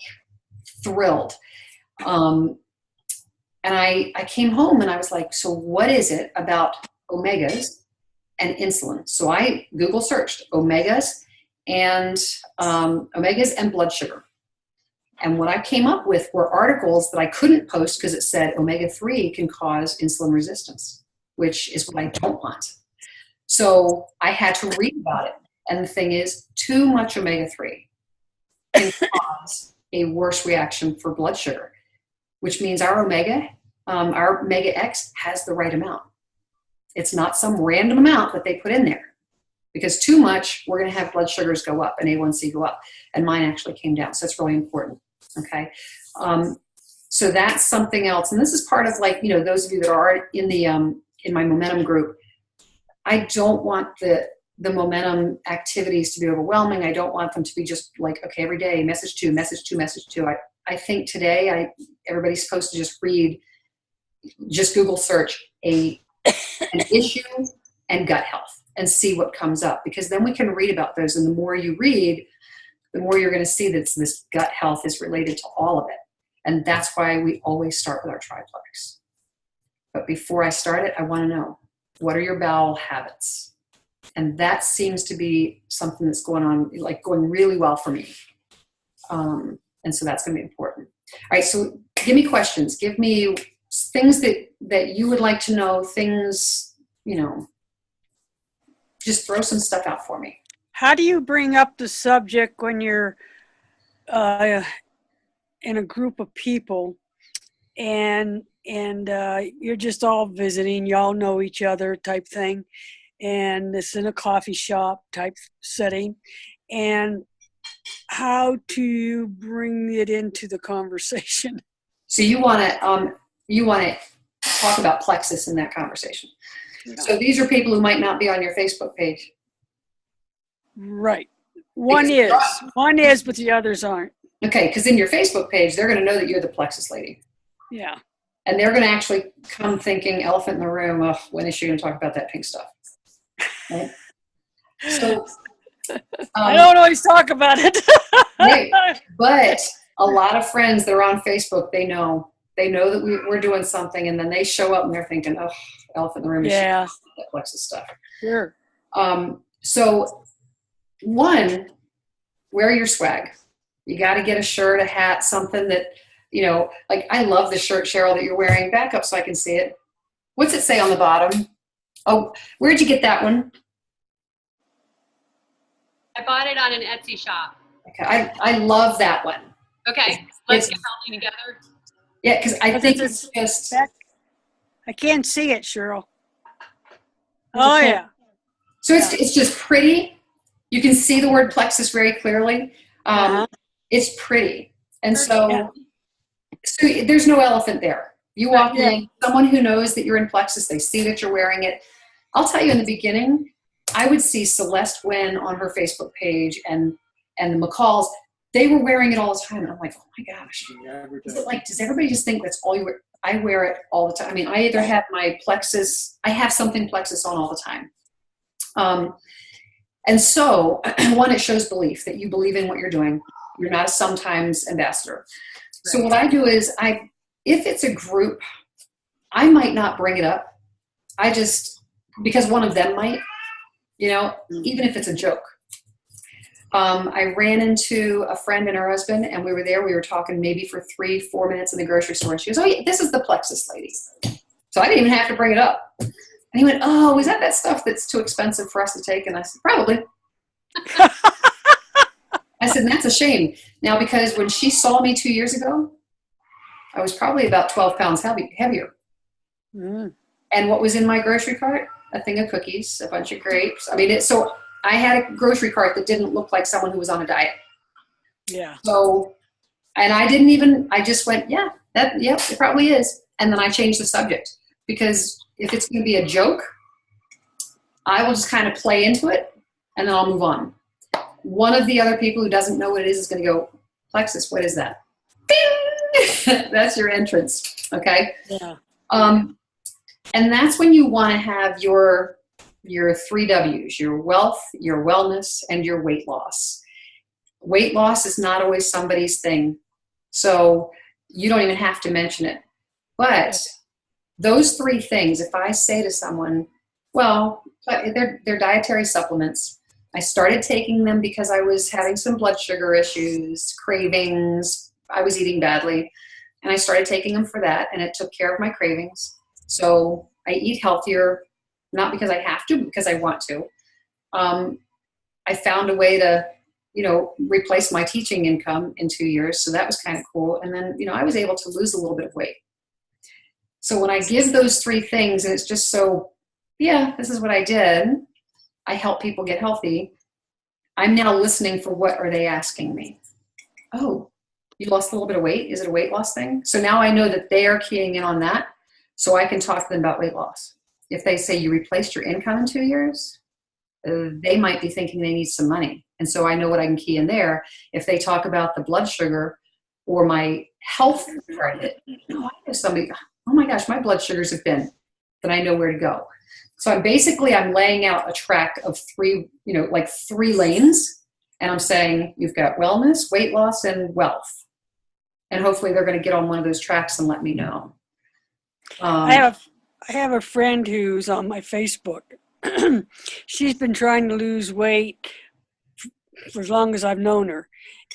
thrilled. And I came home and I was like, so what is it about omegas and insulin? So I Google searched omegas and blood sugar. And what I came up with were articles that I couldn't post because it said omega-3 can cause insulin resistance, which is what I don't want. So I had to read about it. And the thing is, too much omega-3 can cause a worse reaction for blood sugar, which means our Mega X has the right amount. It's not some random amount that they put in there, because too much, we're going to have blood sugars go up and A1C go up, and mine actually came down. So it's really important. Okay. So that's something else. And this is part of, like, those of you that are in the, in my momentum group, I don't want the momentum activities to be overwhelming. I don't want them to be just like, okay, every day, message two, message two, message two. I think today everybody's supposed to just Google search an issue and gut health and see what comes up, because then we can read about those. And the more you read, the more you're going to see that this gut health is related to all of it. And that's why we always start with our triplex. But before I start it, I want to know, what are your bowel habits? And that seems to be something that's going really well for me. And so that's going to be important. All right, so give me questions. Give me things that you would like to know, things, just throw some stuff out for me.
How do you bring up the subject when you're in a group of people and you're just all visiting, y'all know each other type thing, and it's in a coffee shop type setting, and how do you bring it into the conversation?
So you want to talk about plexus in that conversation. Yeah. So these are people who might not be on your Facebook page.
Right. One is, but the others aren't.
Okay, because in your Facebook page, they're going to know that you're the plexus lady.
Yeah.
And they're going to actually come thinking, elephant in the room, oh, when is she going to talk about that pink stuff? Right? So
I don't always talk about it.
Right. But a lot of friends that are on Facebook, they know that we're doing something, and then they show up and they're thinking, oh, elephant in the room.
Yeah.
That plexus stuff.
Sure.
So one, wear your swag. You got to get a shirt, a hat, something that, like I love the shirt, Cheryl, that you're wearing. Back up so I can see it. What's it say on the bottom? Oh, where'd you get that one?
I bought it on an Etsy shop.
Okay, I love that one.
Okay, let's get healthy together.
Yeah, because I think it's just...
I can't see it, Cheryl. Oh, yeah.
So it's just pretty. You can see the word plexus very clearly. It's pretty. And so there's no elephant there. You walk in, someone who knows that you're in plexus, they see that you're wearing it. I'll tell you, in the beginning, I would see Celeste Wynn on her Facebook page and the McCalls. They were wearing it all the time. And I'm like, oh my gosh. Is it like, does everybody just think that's all you wear? I wear it all the time. I mean, I either have my plexus, I have something plexus on all the time. And so, one, it shows belief, that you believe in what you're doing. You're not a sometimes ambassador. Right. So what I do is, if it's a group, I might not bring it up. Because one of them might, even if it's a joke. I ran into a friend and her husband, and we were talking maybe for 3-4 minutes in the grocery store, and she goes, oh yeah, this is the plexus lady. So I didn't even have to bring it up. And he went, oh, is that stuff that's too expensive for us to take? And I said, probably. I said, that's a shame. Now, because when she saw me 2 years ago, I was probably about 12 pounds heavier.
Mm.
And what was in my grocery cart? A thing of cookies, a bunch of grapes. I mean, so I had a grocery cart that didn't look like someone who was on a diet.
Yeah.
So, and I just went, yeah, it probably is. And then I changed the subject, because if it's going to be a joke, I will just kind of play into it and then I'll move on. One of the other people who doesn't know what it is going to go, Plexus, what is that? Bing! That's your entrance. Okay.
Yeah.
And that's when you want to have your 3 W's, your wealth, your wellness, and your weight loss. Weight loss is not always somebody's thing. So you don't even have to mention it. But those 3 things, if I say to someone, well, they're dietary supplements. I started taking them because I was having some blood sugar issues, cravings. I was eating badly. And I started taking them for that, and it took care of my cravings. So I eat healthier, not because I have to, but because I want to. I found a way to, replace my teaching income in 2 years. So that was kind of cool. And then, I was able to lose a little bit of weight. So when I give those 3 things, and it's just so, yeah, this is what I did. I help people get healthy. I'm now listening for what are they asking me? Oh, you lost a little bit of weight? Is it a weight loss thing? So now I know that they are keying in on that, so I can talk to them about weight loss. If they say you replaced your income in 2 years, they might be thinking they need some money. And so I know what I can key in there. If they talk about the blood sugar or my health part of it, I know somebody, oh my gosh, my blood sugars have been, then I know where to go. So I'm laying out a track of 3, like 3 lanes. And I'm saying, you've got wellness, weight loss, and wealth. And hopefully they're going to get on one of those tracks and let me know.
I have a friend who's on my Facebook. She's been trying to lose weight for as long as I've known her.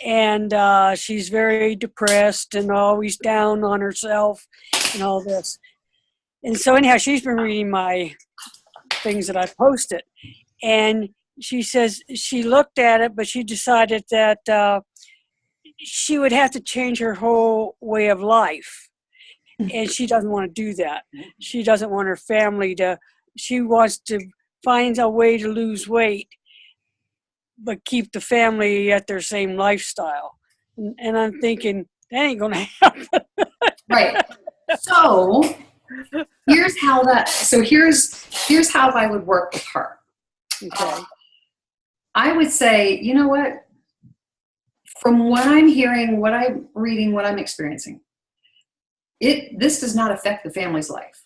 And she's very depressed and always down on herself and all this. And so anyhow, she's been reading my things that I've posted. And she says she looked at it, but she decided that she would have to change her whole way of life. And she doesn't want to do that. She doesn't want her family she wants to find a way to lose weight, but keep the family at their same lifestyle. And I'm thinking, that ain't going to happen.
Right. So here's how I would work with her.
Okay.
I would say, you know what? From what I'm hearing, what I'm reading, what I'm experiencing, this does not affect the family's life.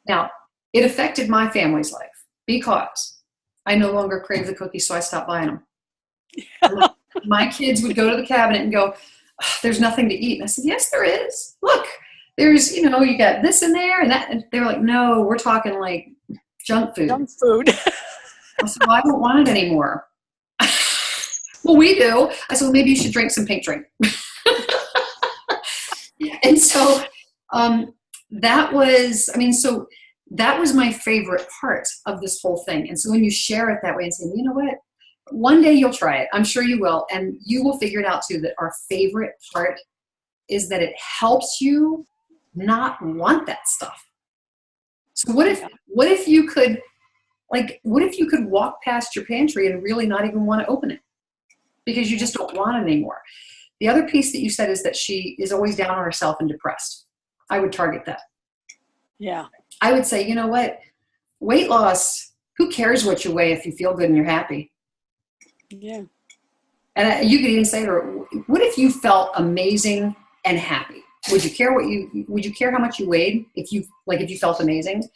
Now, it affected my family's life because I no longer crave the cookies, so I stopped buying them. My kids would go to the cabinet and go, oh, there's nothing to eat. And I said, yes, there is. Look, there's, you got this in there and that. And they were like, no, we're talking like junk food.
Junk food.
I said, well, I don't want it anymore. Well, we do. I said, well, maybe you should drink some pink drink. And so that was my favorite part of this whole thing. And so when you share it that way and say, you know what, one day you'll try it. I'm sure you will. And you will figure it out too, that our favorite part is that it helps you not want that stuff. So what if you could walk past your pantry and really not even want to open it because you just don't want it anymore? The other piece that you said is that she is always down on herself and depressed. I would target that.
Yeah.
I would say, you know what? Weight loss, who cares what you weigh if you feel good and you're happy?
Yeah.
And you could even say to her, what if you felt amazing and happy? Would you care how much you weighed if you felt amazing?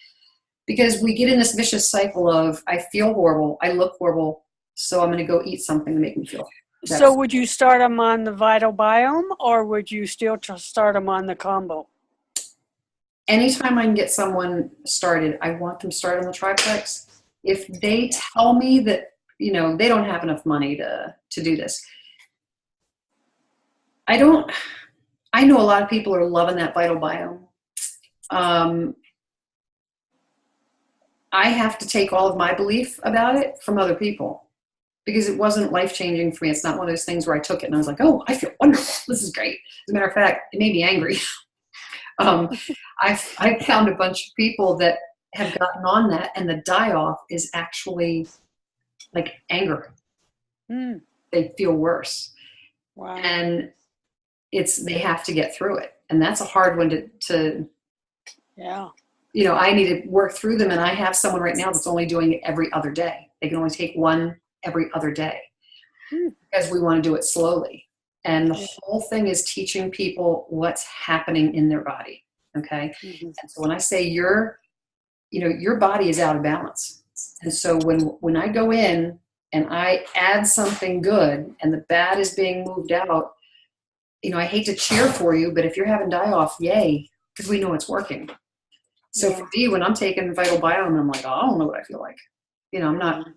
Because we get in this vicious cycle of, I feel horrible, I look horrible, so I'm going to go eat something to make me feel better.
So would you start them on the Vital Biome, or would you still start them on the combo?
Anytime I can get someone started, I want them started on the triplex. If they tell me that, they don't have enough money to do this. I know a lot of people are loving that Vital Biome. I have to take all of my belief about it from other people because it wasn't life-changing for me. It's not one of those things where I took it and I was like, oh, I feel wonderful. This is great. As a matter of fact, it made me angry. I found a bunch of people that have gotten on that, and the die-off is actually like anger.
Mm.
They feel worse.
Wow.
And they have to get through it. And that's a hard one to
Yeah.
I need to work through them. And I have someone right now that's only doing it every other day. They can only take one every other day because we want to do it slowly. And the whole thing is teaching people what's happening in their body. Okay.
Mm-hmm.
And so when I say your body is out of balance. And so when I go in and I add something good and the bad is being moved out, I hate to cheer for you, but if you're having die-off, yay, because we know it's working. So for me, when I'm taking Vital Biome, I'm like, oh, I don't know what I feel like. I'm not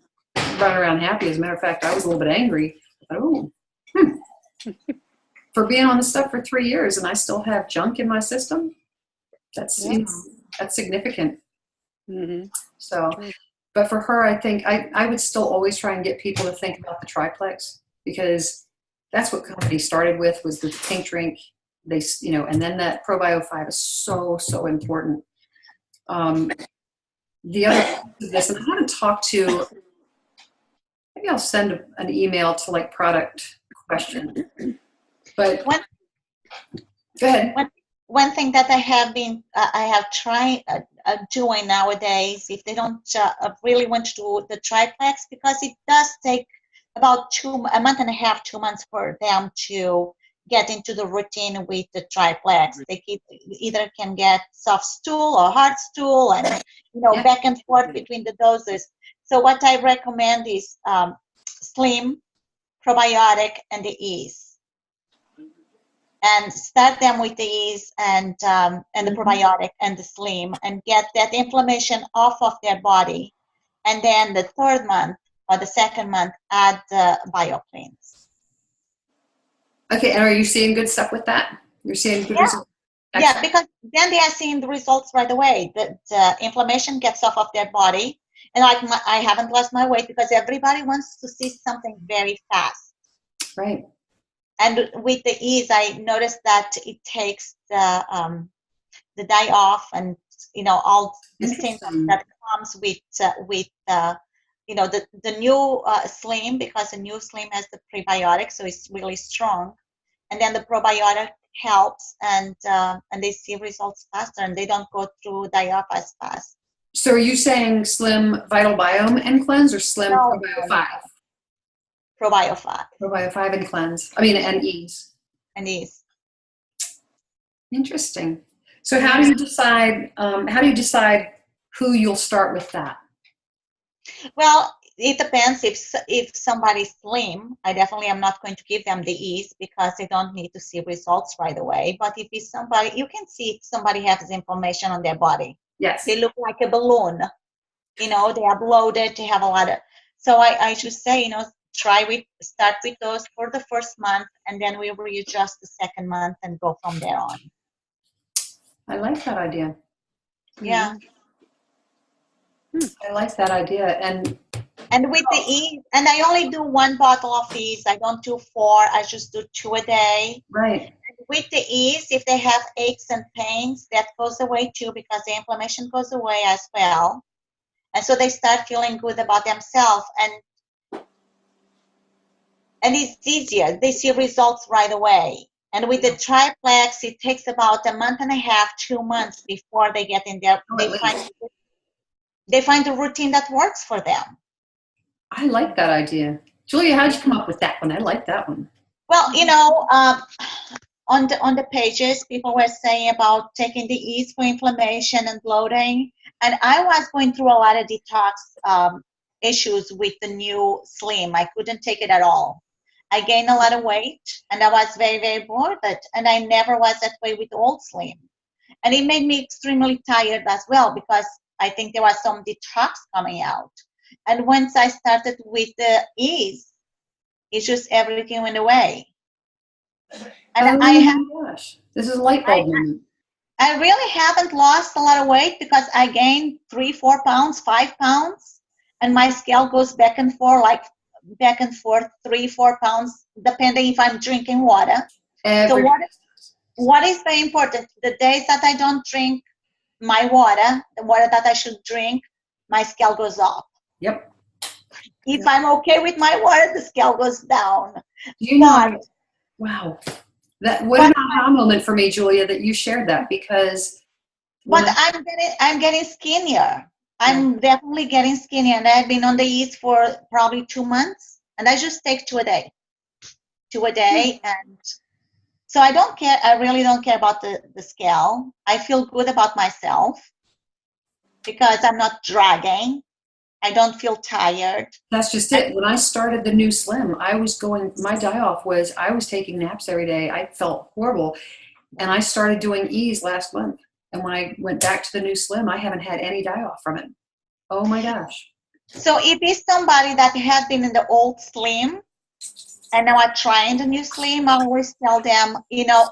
running around happy. As a matter of fact, I was a little bit angry. For being on this stuff for 3 years and I still have junk in my system, that's significant.
Mm-hmm.
So, but for her, I think I would still always try and get people to think about the triplex because that's what company started with was the pink drink. They, and then that Probio 5 is so, so important. The other piece of this, and I haven't talked to, maybe I'll send an email to like product question, but go ahead.
One thing that I have tried doing nowadays, if they don't really want to do the triplex, because it does take about a month and a half, 2 months for them to get into the routine with the triplex. They either can get soft stool or hard stool and, back and forth between the doses. So what I recommend is Slim, Probiotic, and the Ease. And start them with the Ease and the Probiotic and the Slim and get that inflammation off of their body. And then the third month or the second month, add the BioCleanse.
Okay, and are you seeing good stuff with that? You're seeing good results?
Yeah, because then they are seeing the results right away. The inflammation gets off of their body. And I haven't lost my weight because everybody wants to see something very fast.
Right.
And with the Ease, I noticed that it takes the die off and, all the symptoms that comes with the new Slim, because the new Slim has the prebiotic, so it's really strong. And then the probiotic helps, and they see results faster, and they don't go through die-off as fast.
So are you saying Slim Vital Biome and Cleanse or Slim Probio 5?
Probio 5.
Probio 5 and Cleanse. And Ease.
And Ease.
Interesting. So how do you decide who you'll start with that? Well,
it depends. If somebody's slim, I definitely am not going to give them the Ease because they don't need to see results right away. But if it's somebody, you can see if somebody has inflammation on their body.
Yes.
They look like a balloon. They are bloated. They have a lot of. So I should say, start with those for the first month, and then we readjust the second month and go from there on.
I like that idea.
Yeah.
I like that idea.
And with the Ease, and I only do 1 bottle of Ease. I don't do 4. I just do 2 a day.
Right.
And with the Ease, if they have aches and pains, that goes away too because the inflammation goes away as well. And so they start feeling good about themselves. And it's easier. They see results right away. And with the triplex, it takes about a month and a half, 2 months before they get in there. They find the routine that works for them.
I like that idea. Julia, how'd you come up with that one? I like that one.
Well, on the pages, people were saying about taking the Ease for inflammation and bloating. And I was going through a lot of detox issues with the new Slim. I couldn't take it at all. I gained a lot of weight, and I was very, very bored. And I never was that way with old Slim. And it made me extremely tired as well because I think there was some detox coming out. And once I started with the Ease, it's just everything went away. And
gosh, this is a light bulb moment.
I really haven't lost a lot of weight because I gained 3-4 pounds, 5 pounds, and my scale goes back and forth, 3-4 pounds, depending if I'm drinking water. So what is very important, the days that I don't drink my water, the water that I should drink, my scale goes up.
Yep.
If I'm okay with my water, the scale goes down.
You know, wow. What an aha moment for me, Julia, that you shared that, because.
But I'm getting skinnier. I'm definitely getting skinnier, and I've been on the E's for probably 2 months, and I just take 2 a day. 2 a day, and so I don't care. I really don't care about the scale. I feel good about myself because I'm not dragging. I don't feel tired.
That's just it. When I started the new Slim, my die-off was I was taking naps every day. I felt horrible. And I started doing E's last month. And when I went back to the new Slim, I haven't had any die-off from it. Oh my gosh.
So if it's somebody that has been in the old Slim and now I'm trying the new Slim, I always tell them,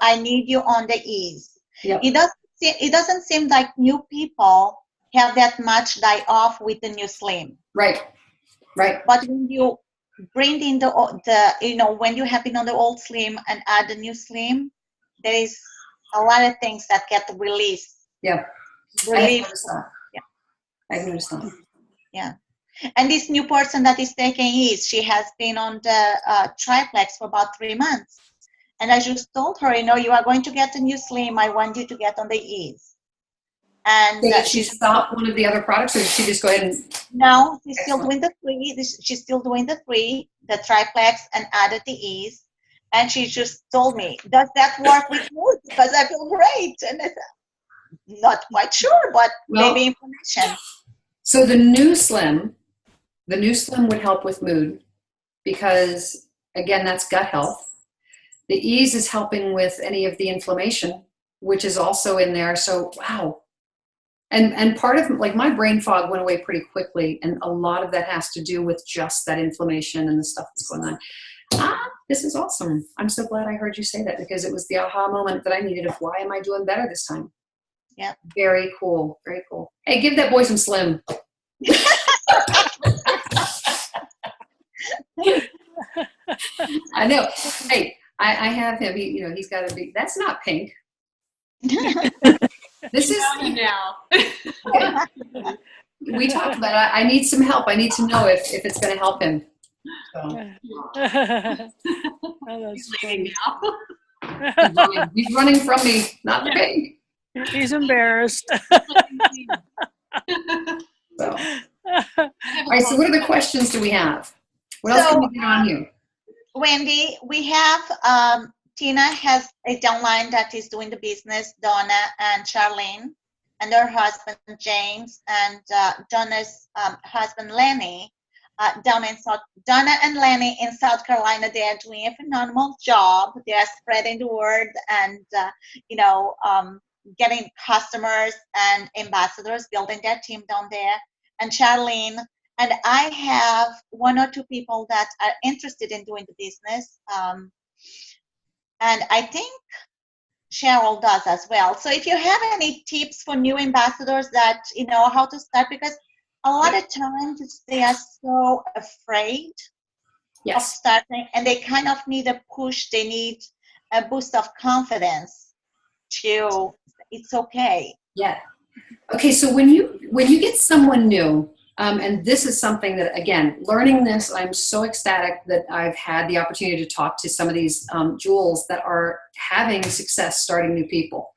I need you on the E's.
Yep.
It doesn't seem like new people have that much die off with the new Slim.
Right.
But when you bring in when you have been on the old Slim and add the new Slim, there is a lot of things that get released.
Yeah.
Relief.
I've noticed that.
Yeah. And this new person that is taking E's, she has been on the triplex for about 3 months. And I just told her, you are going to get a new Slim. I want you to get on the E's. And
so did she stop one of the other products, or did she just go ahead and?
No, she's still doing the 3. She's still doing the 3, the triplex, and added the E's. And she just told me, "Does that work with you? Because I feel great." And I said, "Not quite sure, but maybe information."
So the new Slim would help with mood, because again, that's gut health. The E's is helping with any of the inflammation, which is also in there. So wow. And part of, like, my brain fog went away pretty quickly, and a lot of that has to do with just that inflammation and the stuff that's going on. This is awesome. I'm so glad I heard you say that, because it was the aha moment that I needed of why am I doing better this time?
Yeah.
Very cool. Very cool. Hey, give that boy some Slim. I know. Hey, I have him. He's got to be. That's not pink. This is
now.
We talked about it. I need some help. I need to know if it's going to help him. So.
He's leaving now.
He's running from me, not the pink.
He's embarrassed.
So. All right, so what other questions do we have? What else can we get on you?
Wendy, we have Tina has a downline that is doing the business, Donna and Charlene, and her husband James, and Donna's husband Lenny. Donna and Lenny in South Carolina, they are doing a phenomenal job. They are spreading the word and getting customers and ambassadors, building their team down there. And Charlene and I have 1 or 2 people that are interested in doing the business. And I think Cheryl does as well. So if you have any tips for new ambassadors that, how to start, because a lot of times they are so afraid of starting, and they kind of need a push. They need a boost of confidence it's okay.
Yeah. Okay. So when you get someone new, and this is something that, again, learning this, I'm so ecstatic that I've had the opportunity to talk to some of these jewels that are having success starting new people.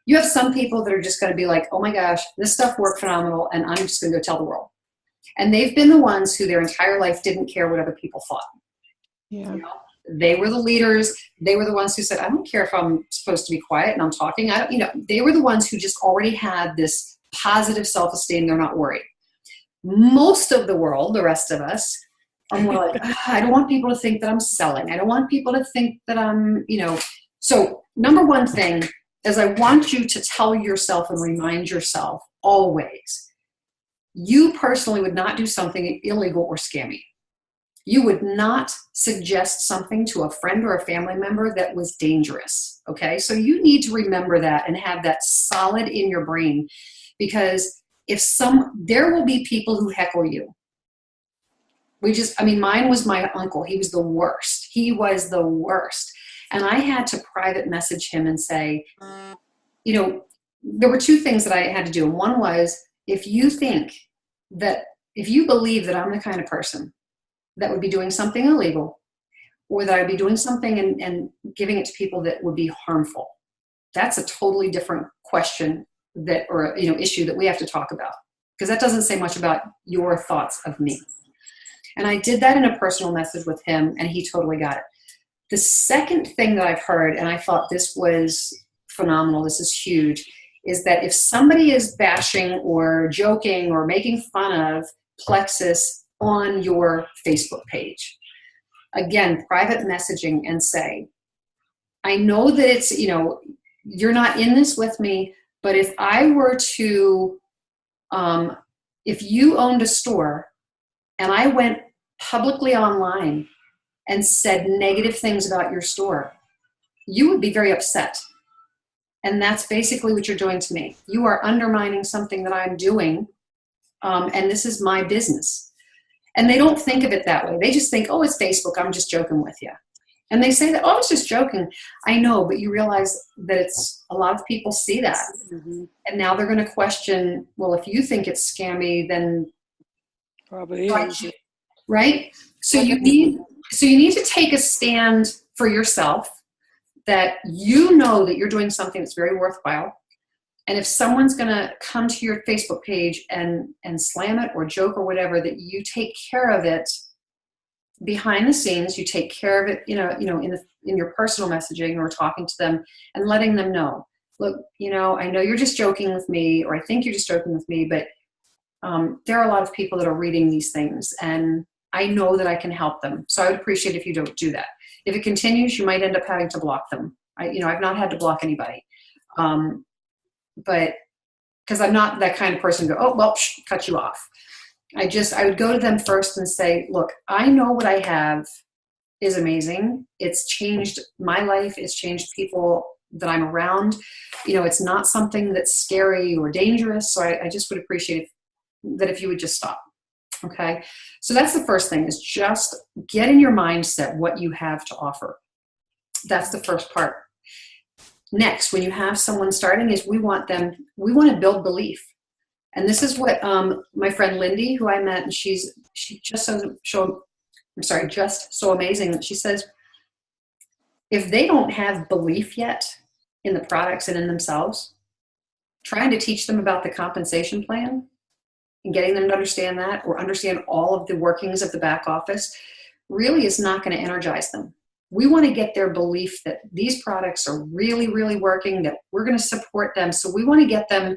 You have some people that are just going to be like, oh my gosh, this stuff worked phenomenal, and I'm just going to go tell the world. And they've been the ones who their entire life didn't care what other people thought.
Yeah.
They were the leaders. They were the ones who said, I don't care if I'm supposed to be quiet and I'm talking. They were the ones who just already had this positive self-esteem. They're not worried. Most of the world, the rest of us, are more like, I don't want people to think that I'm selling. I don't want people to think that I'm, So number one thing is, I want you to tell yourself and remind yourself always, you personally would not do something illegal or scammy. You would not suggest something to a friend or a family member that was dangerous. Okay. So you need to remember that and have that solid in your brain, because there will be people who heckle you. Mine was my uncle. He was the worst. He was the worst. And I had to private message him and say, there were two things that I had to do. And one was, if you believe that I'm the kind of person that would be doing something illegal, or that I'd be doing something and giving it to people that would be harmful, that's a totally different question issue that we have to talk about, because that doesn't say much about your thoughts of me. And I did that in a personal message with him, and he totally got it. The second thing that I've heard, and I thought this was phenomenal, this is huge, is that if somebody is bashing or joking or making fun of Plexus on your Facebook page, again, private messaging and say, I know that it's, you're not in this with me, but if I were to, if you owned a store and I went publicly online and said negative things about your store, you would be very upset. And that's basically what you're doing to me. You are undermining something that I'm doing, and this is my business. And they don't think of it that way. They just think, oh, it's Facebook, I'm just joking with you. And they say that, oh, I was just joking. I know, but you realize that a lot of people see that. Mm-hmm. And now they're going to question, well, if you think it's scammy, then
probably is.
Right? So you need to take a stand for yourself, that you know that you're doing something that's very worthwhile. And if someone's going to come to your Facebook page and slam it or joke or whatever, that you take care of it behind the scenes. You take care of it, in your personal messaging or talking to them and letting them know, look, I know you're just joking with me, or I think you're just joking with me, but there are a lot of people that are reading these things, and I know that I can help them. So I would appreciate if you don't do that. If it continues, you might end up having to block them. I've not had to block anybody. But because I'm not that kind of person to go, oh, well, cut you off. I would go to them first and say, look, I know what I have is amazing. It's changed my life. It's changed people that I'm around. It's not something that's scary or dangerous. So I just would appreciate that if you would just stop. Okay. So that's the first thing, is just get in your mindset what you have to offer. That's the first part. Next, when you have someone starting, is we want to build belief. And this is what my friend Lindy, who I met, and she's just so amazing that she says, if they don't have belief yet in the products and in themselves, trying to teach them about the compensation plan and getting them to understand that, or understand all of the workings of the back office, really is not going to energize them. We want to get their belief that these products are really, really working, that we're going to support them. So we want to get them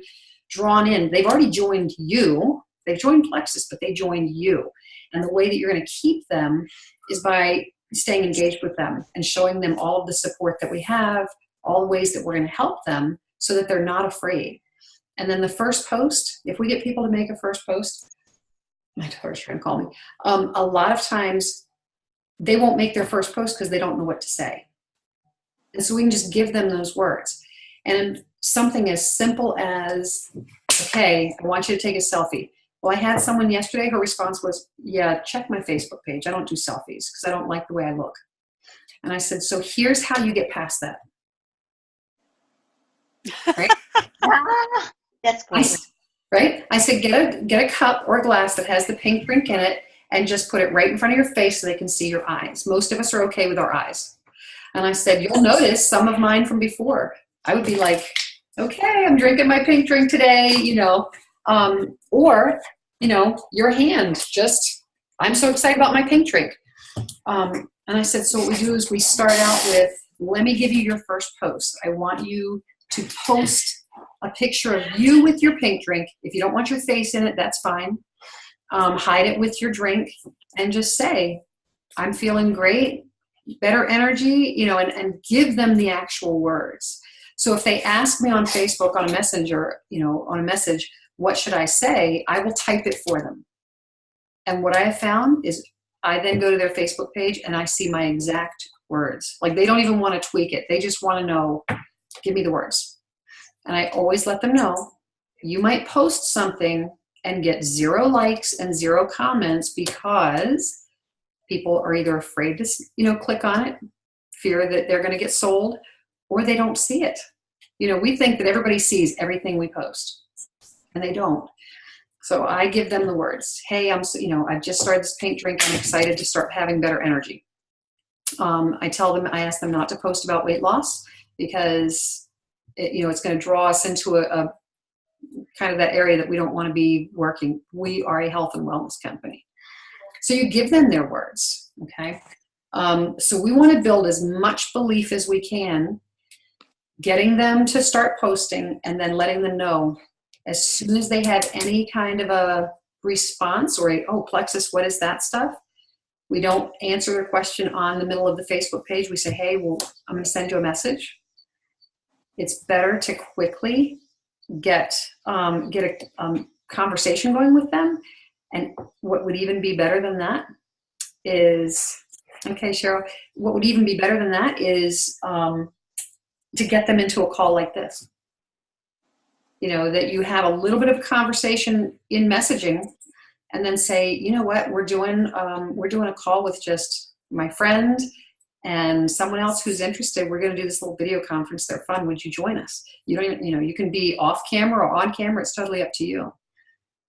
drawn in. They've already joined you. They've joined Plexus, but they joined you. And the way that you're going to keep them is by staying engaged with them and showing them all of the support that we have, all the ways that we're going to help them, so that they're not afraid. And then the first post, if we get people to make a first post, my daughter's trying to call me, a lot of times they won't make their first post because they don't know what to say. And so we can just give them those words. And something as simple as, okay, I want you to take a selfie. Well, I had someone yesterday, her response was, yeah, check my Facebook page. I don't do selfies because I don't like the way I look. And I said, so here's how you get past that. Right?
That's great.
Right? I said, get a cup or a glass that has the pink drink in it, and just put it right in front of your face so they can see your eyes. Most of us are okay with our eyes. And I said, you'll notice some of mine from before. I would be like, okay, I'm drinking my pink drink today, or, your hand, just, I'm so excited about my pink drink. And I said, so what we do is we start out with, let me give you your first post. I want you to post a picture of you with your pink drink. If you don't want your face in it, that's fine. Hide it with your drink and just say, I'm feeling great, better energy, and give them the actual words. So if they ask me on Facebook, on a messenger, on a message, what should I say? I will type it for them. And what I have found is I then go to their Facebook page and I see my exact words. Like they don't even want to tweak it. They just want to know, give me the words. And I always let them know, you might post something and get 0 likes and 0 comments because people are either afraid to, click on it, fear that they're going to get sold, or they don't see it. We think that everybody sees everything we post, and they don't. So I give them the words. Hey, I've just started this pink drink. I'm excited to start having better energy. I ask them not to post about weight loss because it's going to draw us into a kind of that area that we don't want to be working. We are a health and wellness company. So you give them their words, okay? So we want to build as much belief as we can, getting them to start posting and then letting them know as soon as they have any kind of a response or oh, Plexus, what is that stuff? We don't answer their question on the middle of the Facebook page. We say, hey, well, I'm going to send you a message. It's better to quickly get a conversation going with them. And what would even be better than that is, okay, Cheryl, what would even be better than that is to get them into a call like this. That you have a little bit of a conversation in messaging and then say, you know what, we're doing a call with just my friend and someone else who's interested. We're going to do this little video conference. They're fun. Would you join us? You don't even, you can be off camera or on camera. It's totally up to you.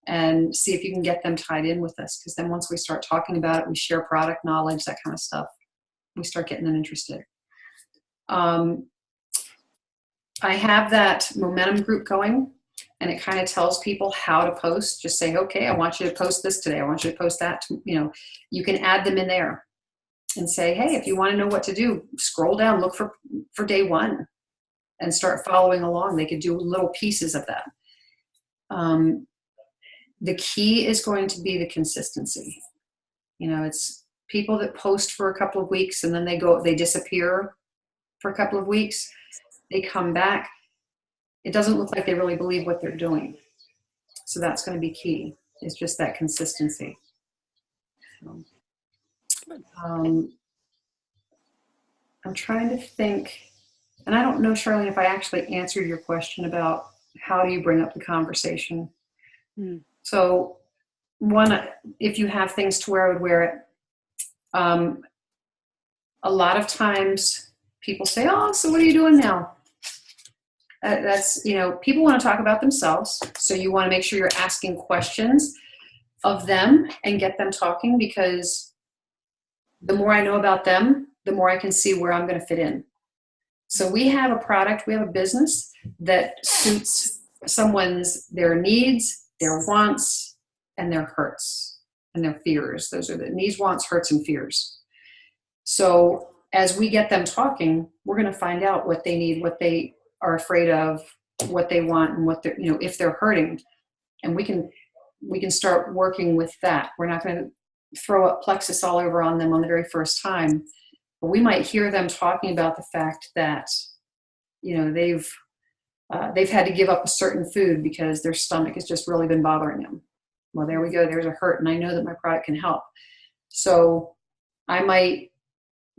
And see if you can get them tied in with us. Because then once we start talking about it, we share product knowledge, that kind of stuff. We start getting them interested. I have that momentum group going, and it kind of tells people how to post. Just say, okay, I want you to post this today. I want you to post that. You can add them in there and say, hey, if you want to know what to do, scroll down, look for day 1 and start following along. They could do little pieces of that. The key is going to be the consistency. It's people that post for a couple of weeks and then they disappear for a couple of weeks. They come back. It doesn't look like they really believe what they're doing. So that's going to be key. It's just that consistency. I'm trying to think, and I don't know, Charlene, if I actually answered your question about how do you bring up the conversation. So one, if you have things to wear, I would wear it. A lot of times people say, oh, so what are you doing now? That's, people want to talk about themselves. So you want to make sure you're asking questions of them and get them talking, because the more I know about them, the more I can see where I'm going to fit in. So we have a product, we have a business that suits their needs, their wants, and their hurts and their fears. Those are the needs, wants, hurts, and fears. So as we get them talking, we're going to find out what they need, what they are afraid of, what they want, and what they're, if they're hurting. And we can start working with that. We're not going to throw up Plexus all over on them on the very first time. But we might hear them talking about the fact that, they've had to give up a certain food because their stomach has just really been bothering them. Well, there we go. There's a hurt, and I know that my product can help. So I might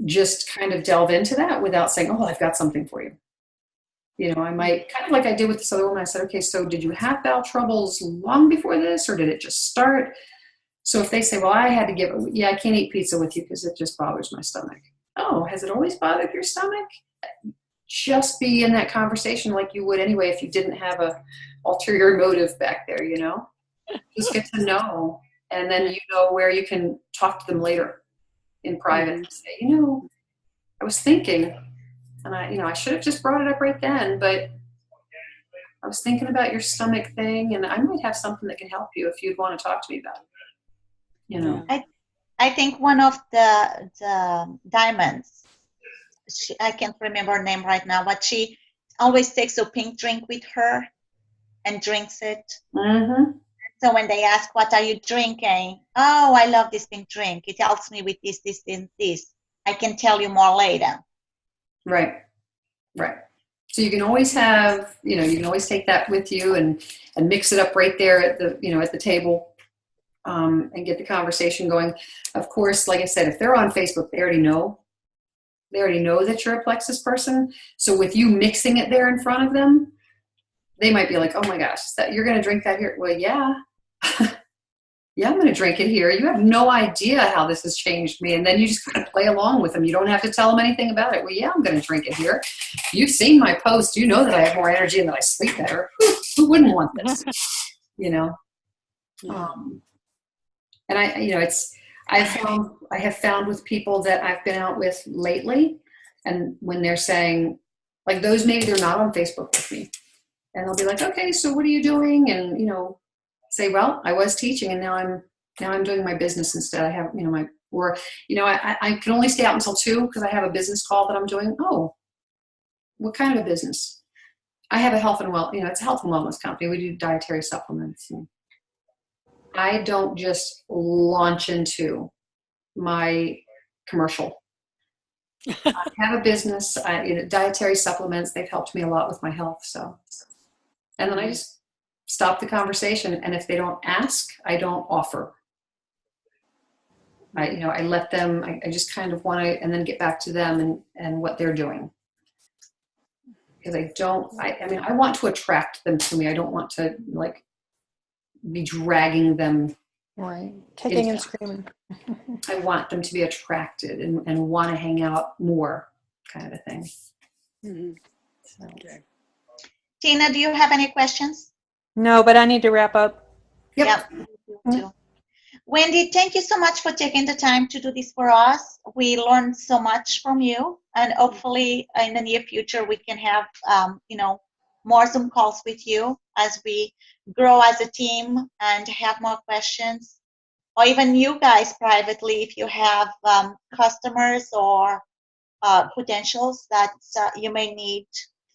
just kind of delve into that without saying, oh, I've got something for you. I might, kind of like I did with this other woman, I said, okay, so did you have bowel troubles long before this, or did it just start? So if they say, well, I had to I can't eat pizza with you because it just bothers my stomach. Oh, has it always bothered your stomach? Just be in that conversation like you would anyway if you didn't have a ulterior motive back there, Just get to know, and then where you can talk to them later in private and say, I was thinking, and I should have just brought it up right then, but I was thinking about your stomach thing, and I might have something that can help you if you'd want to talk to me about it.
I think one of the diamonds, I can't remember her name right now, but she always takes a pink drink with her and drinks it. Mm-hmm. So when they ask, what are you drinking? Oh, I love this pink drink. It helps me with this, this, and this. I can tell you more later.
Right. So you can always have, you can always take that with you and mix it up right there at the, at the table. and get the conversation going. Of course, like I said, if they're on Facebook, they already know. They already know that you're a Plexus person. So with you mixing it there in front of them, they might be like, oh my gosh, you're going to drink that here? Well, yeah. Yeah, I'm going to drink it here. You have no idea how this has changed me. And then you just kind of play along with them. You don't have to tell them anything about it. Well, yeah, I'm going to drink it here. You've seen my post. You know that I have more energy and that I sleep better. Who wouldn't want this? You know? And I have found with people that I've been out with lately, and when they're saying, like those, maybe they're not on Facebook with me. And they'll be like, okay, so what are you doing? And, you know, say, well, I was teaching and now I'm doing my business instead. I have, you know, I can only stay out until 2 because I have a business call that I'm doing. Oh, what kind of a business? I have a health and it's a health and wellness company. We do dietary supplements. And I don't just launch into my commercial. I have a business, dietary supplements. They've helped me a lot with my health. So, and then I just stop the conversation. And if they don't ask, I don't offer. I let them, I just kind of want to, and then get back to them and what they're doing. Because I want to attract them to me. I don't want to like be dragging them.
Right. Kicking and screaming.
I want them to be attracted and want to hang out more, kind of a thing.
Mm-hmm.
So.
Okay.
Tina, do you have any questions?
No, but I need to wrap up.
Yep.
Wendy, thank you so much for taking the time to do this for us. We learned so much from you, and hopefully in the near future we can have more Zoom calls with you as we grow as a team and have more questions, or even you guys privately if you have customers or potentials that you may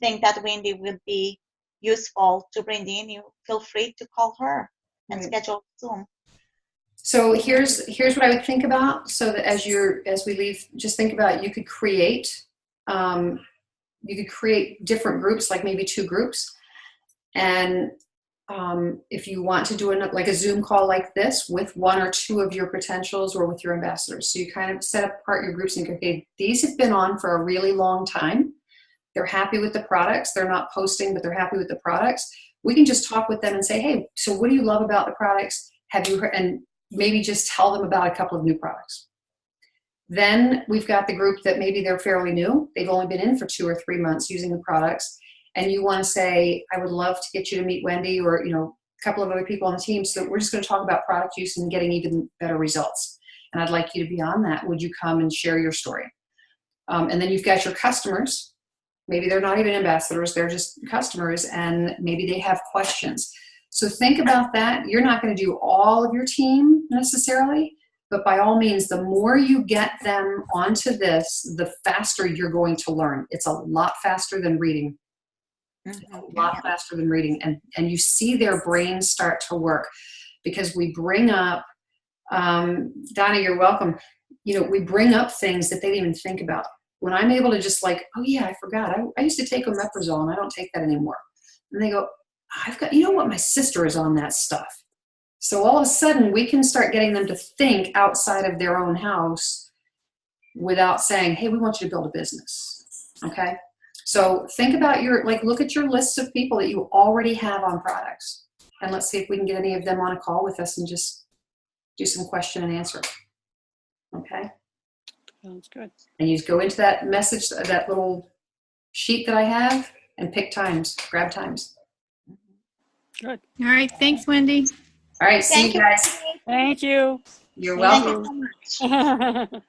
think that Wendy will be useful to bring in. You feel free to call her and schedule Zoom.
So here's what I would think about. So that as we leave, just think about you could create different groups, like maybe 2 groups, and if you want to do a Zoom call like this with 1 or 2 of your potentials or with your ambassadors, so you kind of set apart your groups and go, okay, these have been on for a really long time. They're happy with the products. They're not posting, but they're happy with the products. We can just talk with them and say, hey, so what do you love about the products? Have you heard? And maybe just tell them about a couple of new products. Then we've got the group that maybe they're fairly new. They've only been in for 2 or 3 months using the products. And you want to say, I would love to get you to meet Wendy or, a couple of other people on the team. So we're just going to talk about product use and getting even better results. And I'd like you to be on that. Would you come and share your story? And then you've got your customers. Maybe they're not even ambassadors. They're just customers. And maybe they have questions. So think about that. You're not going to do all of your team necessarily, but by all means, the more you get them onto this, the faster you're going to learn. It's a lot faster than reading. It's a lot faster than reading. And you see their brains start to work because we bring up, Donna, you're welcome. We bring up things that they didn't even think about. When I'm able to just like, oh yeah, I forgot. I used to take omeprazole and I don't take that anymore. And they go, I've got, my sister is on that stuff. So all of a sudden we can start getting them to think outside of their own house without saying, hey, we want you to build a business. Okay. So think about look at your lists of people that you already have on products. And let's see if we can get any of them on a call with us and just do some question and answer. Okay.
Sounds good.
And you just go into that message, that little sheet that I have, and pick times, grab times.
Good.
All right. Thanks, Wendy.
All right. See you guys.
Thank you.
You're
Thank
welcome.
you so much.